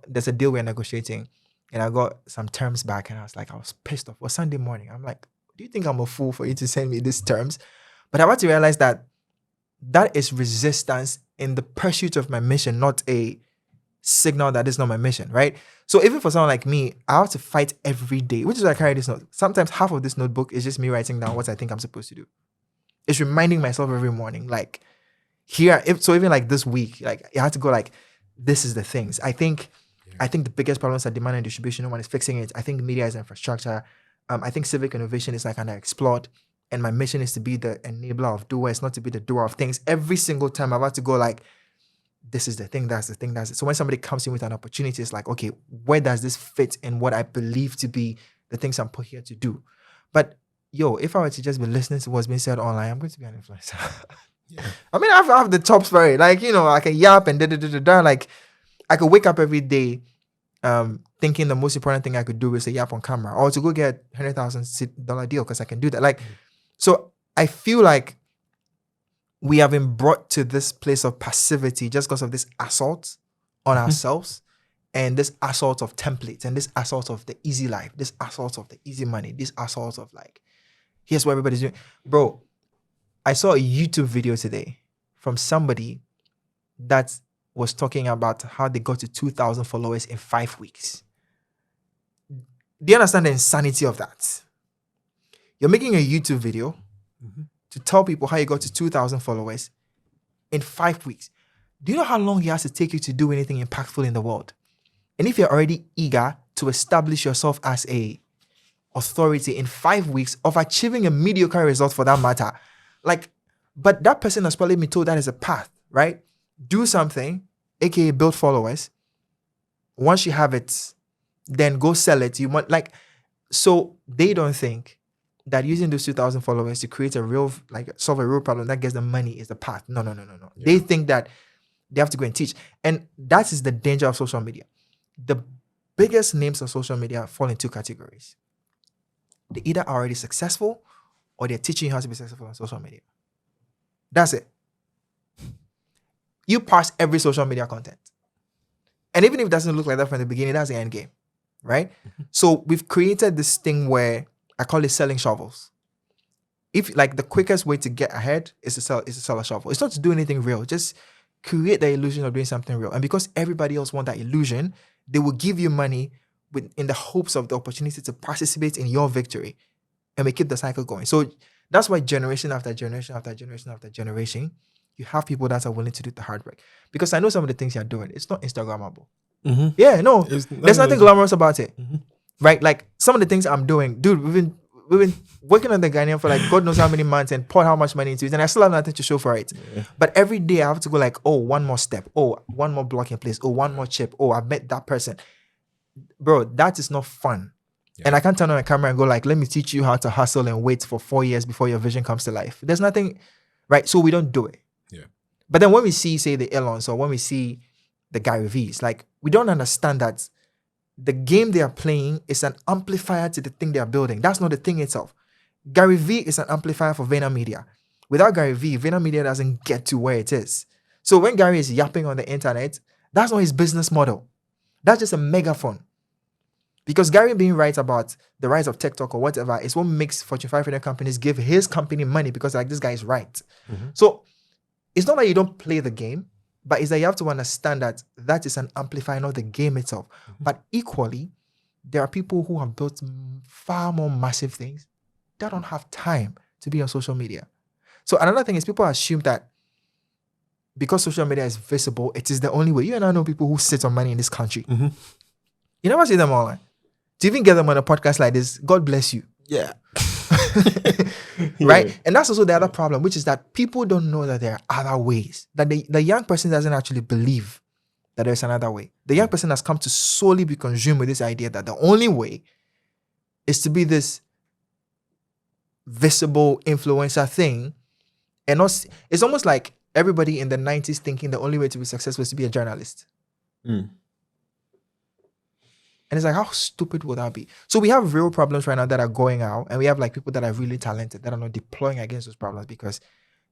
there's a deal we're negotiating, and I got some terms back, and I was pissed off. It was Sunday morning. I'm like, do you think I'm a fool for you to send me these terms? But I want to realize that is resistance in the pursuit of my mission, not a signal that is not my mission, right? So even for someone like me, I have to fight every day, which is why I carry this note. Sometimes half of this notebook is just me writing down what I think I'm supposed to do. It's reminding myself every morning, like, so even like this week, like, I had to go like, this is the things. I think the biggest problems are demand and distribution. No one is fixing it. I think media is infrastructure. I think civic innovation is like underexplored. And my mission is to be the enabler of doers, not to be the doer of things. Every single time I've had to go like, this is the thing, that's the thing, that's it. So when somebody comes in with an opportunity, it's like, okay, where does this fit in what I believe to be the things I'm put here to do? But if I were to just be listening to what's being said online, I'm going to be an influencer. I mean, I have the chops for it. Like, I can yap and da. Like, I could wake up every day thinking the most important thing I could do is to yap on camera or to go get $100,000 deal because I can do that. Like, so I feel like we have been brought to this place of passivity just because of this assault on ourselves and this assault of templates and this assault of the easy life, this assault of the easy money, this assault of like, here's what everybody's doing. Bro, I saw a YouTube video today from somebody that was talking about how they got to 2,000 followers in 5 weeks. Do you understand the insanity of that? You're making a YouTube video to tell people how you got to 2,000 followers in 5 weeks. Do you know how long it has to take you to do anything impactful in the world? And if you're already eager to establish yourself as a authority in 5 weeks of achieving a mediocre result for that matter, like, but that person has probably been told that is a path, right? Do something, aka build followers. Once you have it, then go sell it. You want so they don't think that using those 2,000 followers to create a real, solve a real problem that gets them money is the path. No. Yeah. They think that they have to go and teach. And that is the danger of social media. The biggest names of social media fall in two categories. They either are already successful or they're teaching you how to be successful on social media. That's it. You pass every social media content. And even if it doesn't look like that from the beginning, that's the end game, right? So we've created this thing where I call it selling shovels. If the quickest way to get ahead is to sell a shovel. It's not to do anything real. Just create the illusion of doing something real. And because everybody else wants that illusion, they will give you money in the hopes of the opportunity to participate in your victory. And we keep the cycle going. So that's why generation after generation after generation after generation, you have people that are willing to do the hard work. Because I know some of the things you're doing, it's not Instagrammable. Yeah, no. There's nothing glamorous about it. Right? Like some of the things I'm doing, dude, we've been working on the Ghanaian for God knows how many months and poured how much money into it, and I still have nothing to show for it. Yeah. But every day I have to go one more step, one more block in place, one more chip, I've met that person. Bro, that is not fun. Yeah. And I can't turn on a camera and go let me teach you how to hustle and wait for 4 years before your vision comes to life. There's nothing, right? So we don't do it. Yeah. But then when we see, say, the Elons or when we see the Gary V's, we don't understand that the game they are playing is an amplifier to the thing they are building. That's not the thing itself. Gary V is an amplifier for VaynerMedia. Without Gary V, VaynerMedia doesn't get to where it is. So when Gary is yapping on the internet, that's not his business model. That's just a megaphone. Because Gary being right about the rise of TikTok or whatever is what makes Fortune 500 companies give his company money because this guy is right. So it's not that you don't play the game, but it's that you have to understand that is an amplifier, not the game itself. But equally, there are people who have built far more massive things that don't have time to be on social media. So another thing is people assume that because social media is visible, it is the only way. You and I know people who sit on money in this country. You never see them online. To even get them on a podcast like this, God bless you. Yeah. Right? Yeah. And that's also the other problem, which is that people don't know that there are other ways. That the young person doesn't actually believe that there's another way. The young person has come to solely be consumed with this idea that the only way is to be this visible influencer thing. And it's almost like everybody in the 90s thinking the only way to be successful is to be a journalist. And it's how stupid would that be? So we have real problems right now that are going out, and we have people that are really talented that are not deploying against those problems because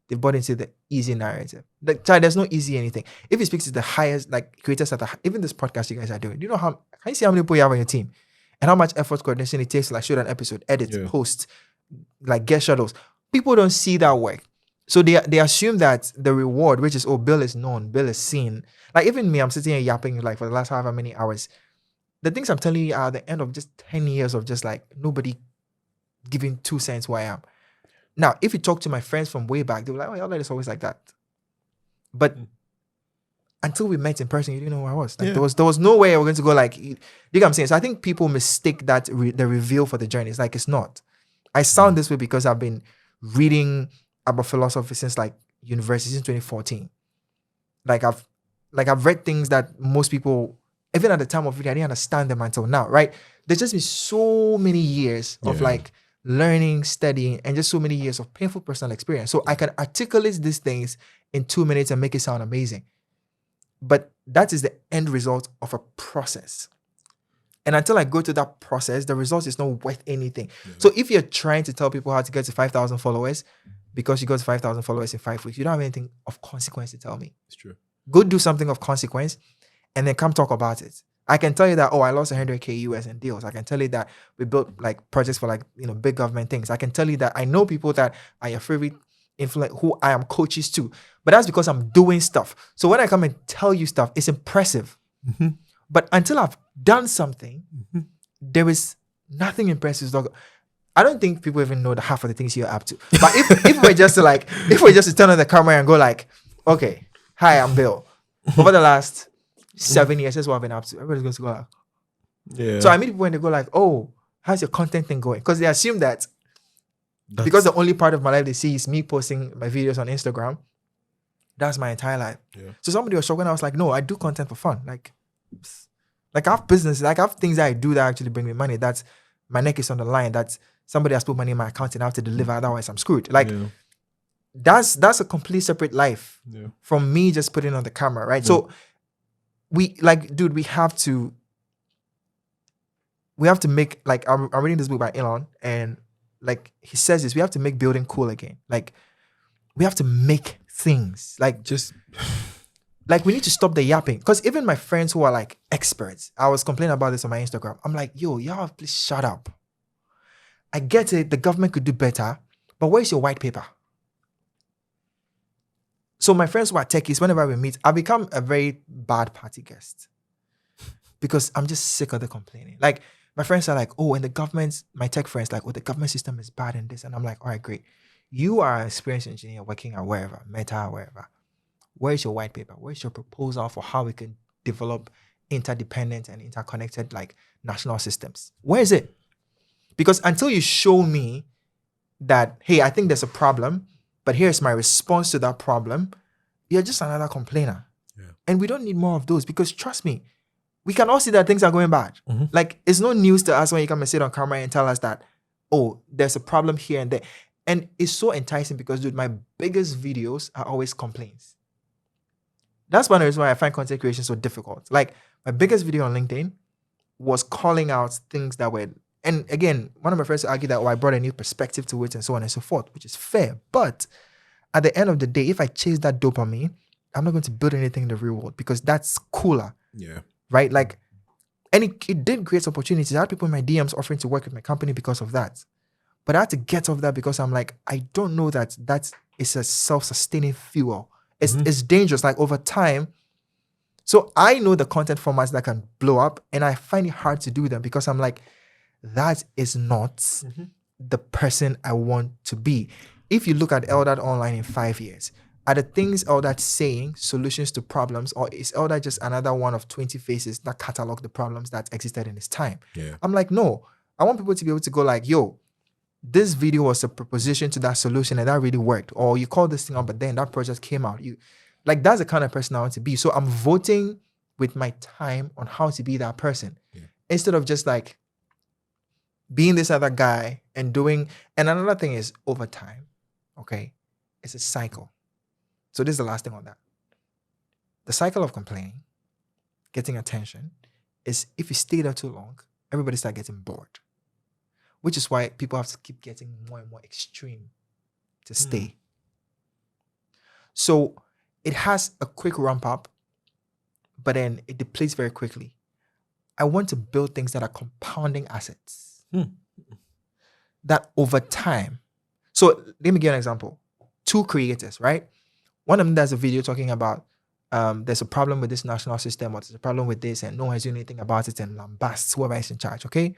they've bought into the easy narrative. There's no easy anything. If you speak to the highest creators that even this podcast you guys are doing, do you know can you see how many people you have on your team and how much effort coordination it takes to shoot an episode, edit, post, get shadows? People don't see that work. So they assume that the reward, which is, Bill is known, Bill is seen. Even me, I'm sitting here yapping for the last however many hours. The things I'm telling you are the end of just 10 years of just nobody giving 2 cents where I am. Now, if you talk to my friends from way back, they were like, Eldad is always like that. But until we met in person, you didn't know who I was. There was no way I was going to go you know what I'm saying? So I think people mistake that the reveal for the journey. It's it's not. I sound this way because I've been reading about philosophy since university, since 2014. I've read things that most people, even at the time of reading, I didn't understand them until now, right? There's just been so many years of learning, studying, and just so many years of painful personal experience. So I can articulate these things in 2 minutes and make it sound amazing. But that is the end result of a process. And until I go to that process, the result is not worth anything. Yeah. So if you're trying to tell people how to get to 5,000 followers, because you got to 5,000 followers in 5 weeks, you don't have anything of consequence to tell me. It's true. Go do something of consequence and then come talk about it. I can tell you that, I lost 100K US in deals. I can tell you that we built like projects for like, big government things. I can tell you that I know people that are your favorite influence who I am coaches to, but that's because I'm doing stuff. So when I come and tell you stuff, it's impressive. Mm-hmm. But until I've done something, there is nothing impressive. I don't think people even know the half of the things you're up to. But if we're just to turn on the camera and go like, okay, hi, I'm Bill. Over the last 7 years, that's what I've been up to. Everybody's going to go like, Yeah. so I meet people and they go like, oh, how's your content thing going? Because they assume that because the only part of my life they see is me posting my videos on Instagram, that's my entire life. Yeah. So somebody was shocking. I was like, no, I do content for fun. Like I have business, like I have things that I do that actually bring me money. That's my neck is on the line. That's somebody has put money in my account and I have to deliver. Otherwise, I'm screwed. Like that's a complete separate life from me just putting on the camera, right? So we have to make, like, I'm reading this book by Elon, and like he says this, we have to make building cool again. Like we have to make things like just like we need to stop the yapping. Because even my friends who are like experts, I was complaining about this on my Instagram. I'm like, yo, y'all please shut up. I get it, the government could do better, but where's your white paper? So my friends who are techies, whenever we meet, I become a very bad party guest because I'm just sick of the complaining. Like my friends are like, oh, and the government, my tech friends like, oh, the government system is bad in this. And I'm like, all right, great. You are an experienced engineer working at wherever, Meta, wherever. Where's your white paper? Where's your proposal for how we can develop interdependent and interconnected like national systems? Where is it? Because until you show me that, hey, I think there's a problem, but here's my response to that problem, you're just another complainer. Yeah. And we don't need more of those because trust me, we can all see that things are going bad. Mm-hmm. Like it's no news to us when you come and sit on camera and tell us that, oh, there's a problem here and there. And it's so enticing because, dude, my biggest videos are always complaints. That's one of the reasons why I find content creation so difficult. Like my biggest video on LinkedIn was calling out things that were, and again, one of my friends argued that, I brought a new perspective to it and so on and so forth, which is fair. But at the end of the day, if I chase that dopamine, I'm not going to build anything in the real world because that's cooler. Yeah. Right? Like, and it did create opportunities. I had people in my DMs offering to work with my company because of that. But I had to get off that because I'm like, I don't know that is a self-sustaining fuel. It's dangerous, like over time. So I know the content formats that can blow up and I find it hard to do them because I'm like, that is not the person I want to be. If you look at Eldad online in 5 years, are the things Eldad's saying solutions to problems, or is Eldad just another one of 20 faces that catalog the problems that existed in his time? Yeah. I'm like, no, I want people to be able to go like, yo, this video was a proposition to that solution and that really worked. Or you called this thing up, but then that project came out. Like that's the kind of person I want to be. So I'm voting with my time on how to be that person. Yeah. Instead of just like being this other guy and doing, and another thing is over time, okay, it's a cycle. So this is the last thing on that. The cycle of complaining, getting attention, is if you stay there too long, everybody starts getting bored. Which is why people have to keep getting more and more extreme to stay. So it has a quick ramp up, but then it depletes very quickly. I want to build things that are compounding assets. That over time. So let me give you an example. 2 creators, right? One of them does a video talking about there's a problem with this national system, or there's a problem with this, and no one is doing anything about it, and lambasts whoever is in charge, okay?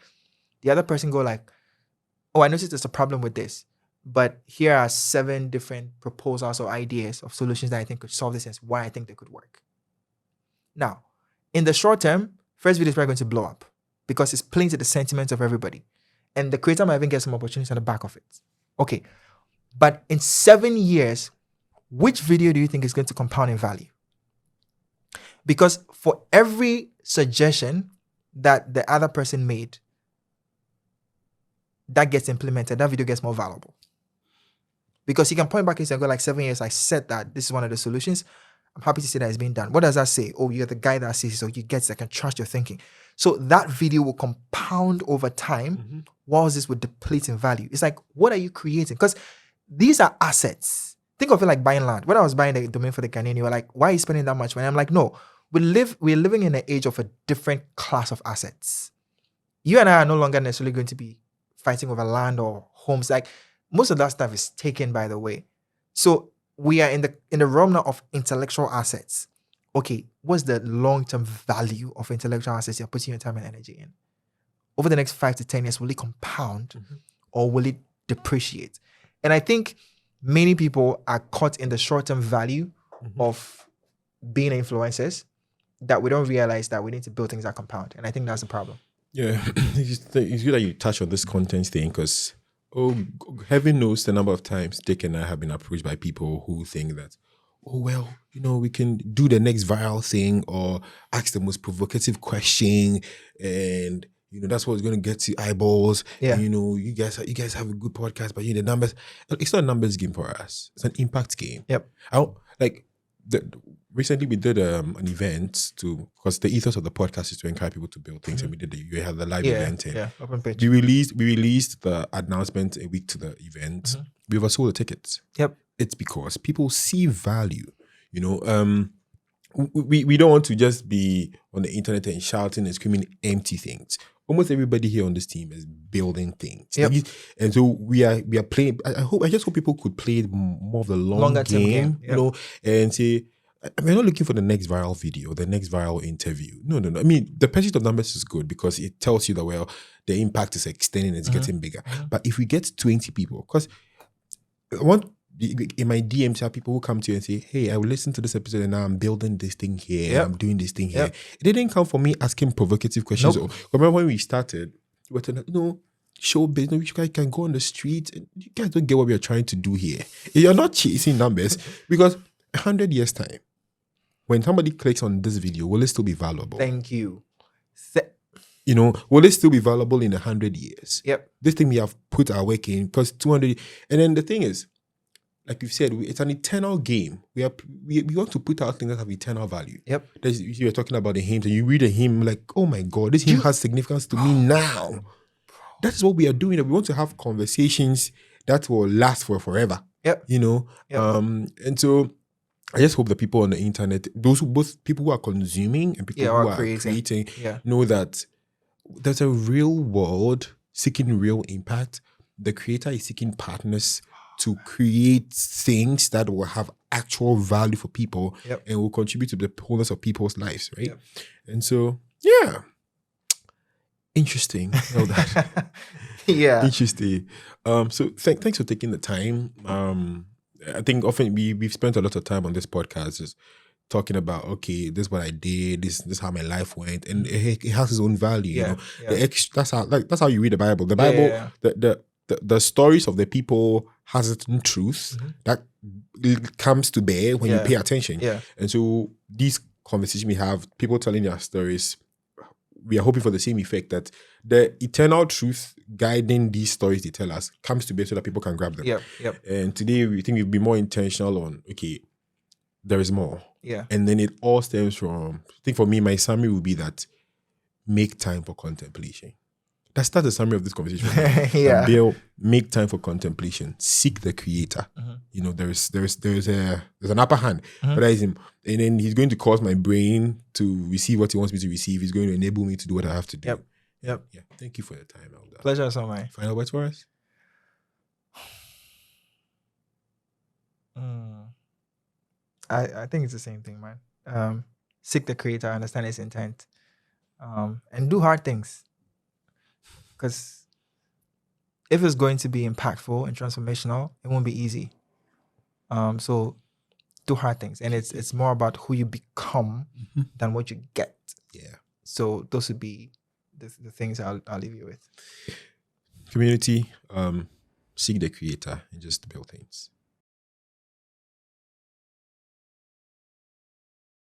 The other person go like, oh, I noticed there's a problem with this, but here are 7 different proposals or ideas of solutions that I think could solve this and why I think they could work. Now, in the short term, first video is probably going to blow up because it's playing to the sentiments of everybody. And the creator might even get some opportunities on the back of it. Okay. But in 7 years, which video do you think is going to compound in value? Because for every suggestion that the other person made, that gets implemented, that video gets more valuable. Because you can point back and say, I got like 7 years, I said that this is one of the solutions. I'm happy to see that it's being done. What does that say? Oh, you're the guy that sees it, so you get that can trust your thinking. So that video will compound over time, whilst this would deplete in value. It's like, what are you creating? Because these are assets. Think of it like buying land. When I was buying the domain for the Ghanaian, you were like, why are you spending that much money? I'm like, no, we're living in an age of a different class of assets. You and I are no longer necessarily going to be fighting over land or homes. Like, most of that stuff is taken by the way. So we are in the realm now of intellectual assets. Okay, what's the long-term value of intellectual assets you're putting your time and energy in? Over the next 5 to 10 years, will it compound or will it depreciate? And I think many people are caught in the short-term value of being influencers, that we don't realize that we need to build things that compound. And I think that's the problem. Yeah, it's good that you touch on this content thing, because heaven knows the number of times Dick and I have been approached by people who think that, oh, well, we can do the next viral thing or ask the most provocative question, and that's what's going to get you eyeballs. Yeah. And, you guys have a good podcast, but the numbers. It's not a numbers game for us. It's an impact game. Yep. Recently we did an event because the ethos of the podcast is to encourage people to build things, and we had the live event. And open pitch. we released the announcement a week to the event. We oversold the tickets. Yep. It's because people see value. We don't want to just be on the internet and shouting and screaming empty things. Almost everybody here on this team is building things. Yep. And so we are playing. I just hope people could play more of the longer game, yep. And say, we're not looking for the next viral video, the next viral interview. No. I mean, the percentage of numbers is good because it tells you that, well, the impact is extending, it's getting bigger. But if we get 20 people, because I want in my DMs have people who come to you and say, hey, I will listen to this episode and now I'm building this thing here, Yep. I'm doing this thing here. Yep. It didn't come from me asking provocative questions. Nope. Remember when we started, we were telling, show business, you guys can go on the street. And you guys don't get what we are trying to do here. You're not chasing numbers because 100 years time, when somebody clicks on this video, will it still be valuable? Thank you. Will it still be valuable in 100 years? Yep. This thing we have put our work in, plus 200. And then the thing is, like you've said, it's an eternal game. We want to put out things that have eternal value. Yep. You're talking about the hymns, and you read a hymn like, oh my God, this hymn has significance to me now. That is what we are doing. We want to have conversations that will last for forever. Yep. Yep. And so I just hope the people on the internet, both people who are consuming and people who are creating know that there's a real world seeking real impact. The creator is seeking partners to create things that will have actual value for people and will contribute to the wholeness of people's lives, right? Yep. And so, yeah. Interesting. That. Yeah. Interesting. So thanks for taking the time. I think often we've spent a lot of time on this podcast just talking about, okay, this is what I did, this is how my life went, and it has its own value. Yeah. That's how you read the Bible. The Bible, the stories of the people has its own truth that comes to bear when you pay attention. Yeah. And so these conversations we have, people telling their stories, we are hoping for the same effect, that the eternal truth guiding these stories they tell us comes to bear so that people can grab them. Yep. And today we think we'll be more intentional on, okay, there is more. Yeah. And then it all stems from, I think for me, my summary would be that make time for contemplation. That's the summary of this conversation. Yeah. Bill, make time for contemplation. Seek the creator. There's an upper hand. But that is him. And then he's going to cause my brain to receive what he wants me to receive. He's going to enable me to do what I have to do. Yep. Yeah. Thank you for your time, Eldad. Pleasure so much. Final words for us? I think it's the same thing, man. Seek the creator, understand his intent, and do hard things. Because if it's going to be impactful and transformational, it won't be easy. So do hard things. And it's more about who you become than what you get. Yeah. So those would be the things I'll leave you with. Community, seek the creator and just build things.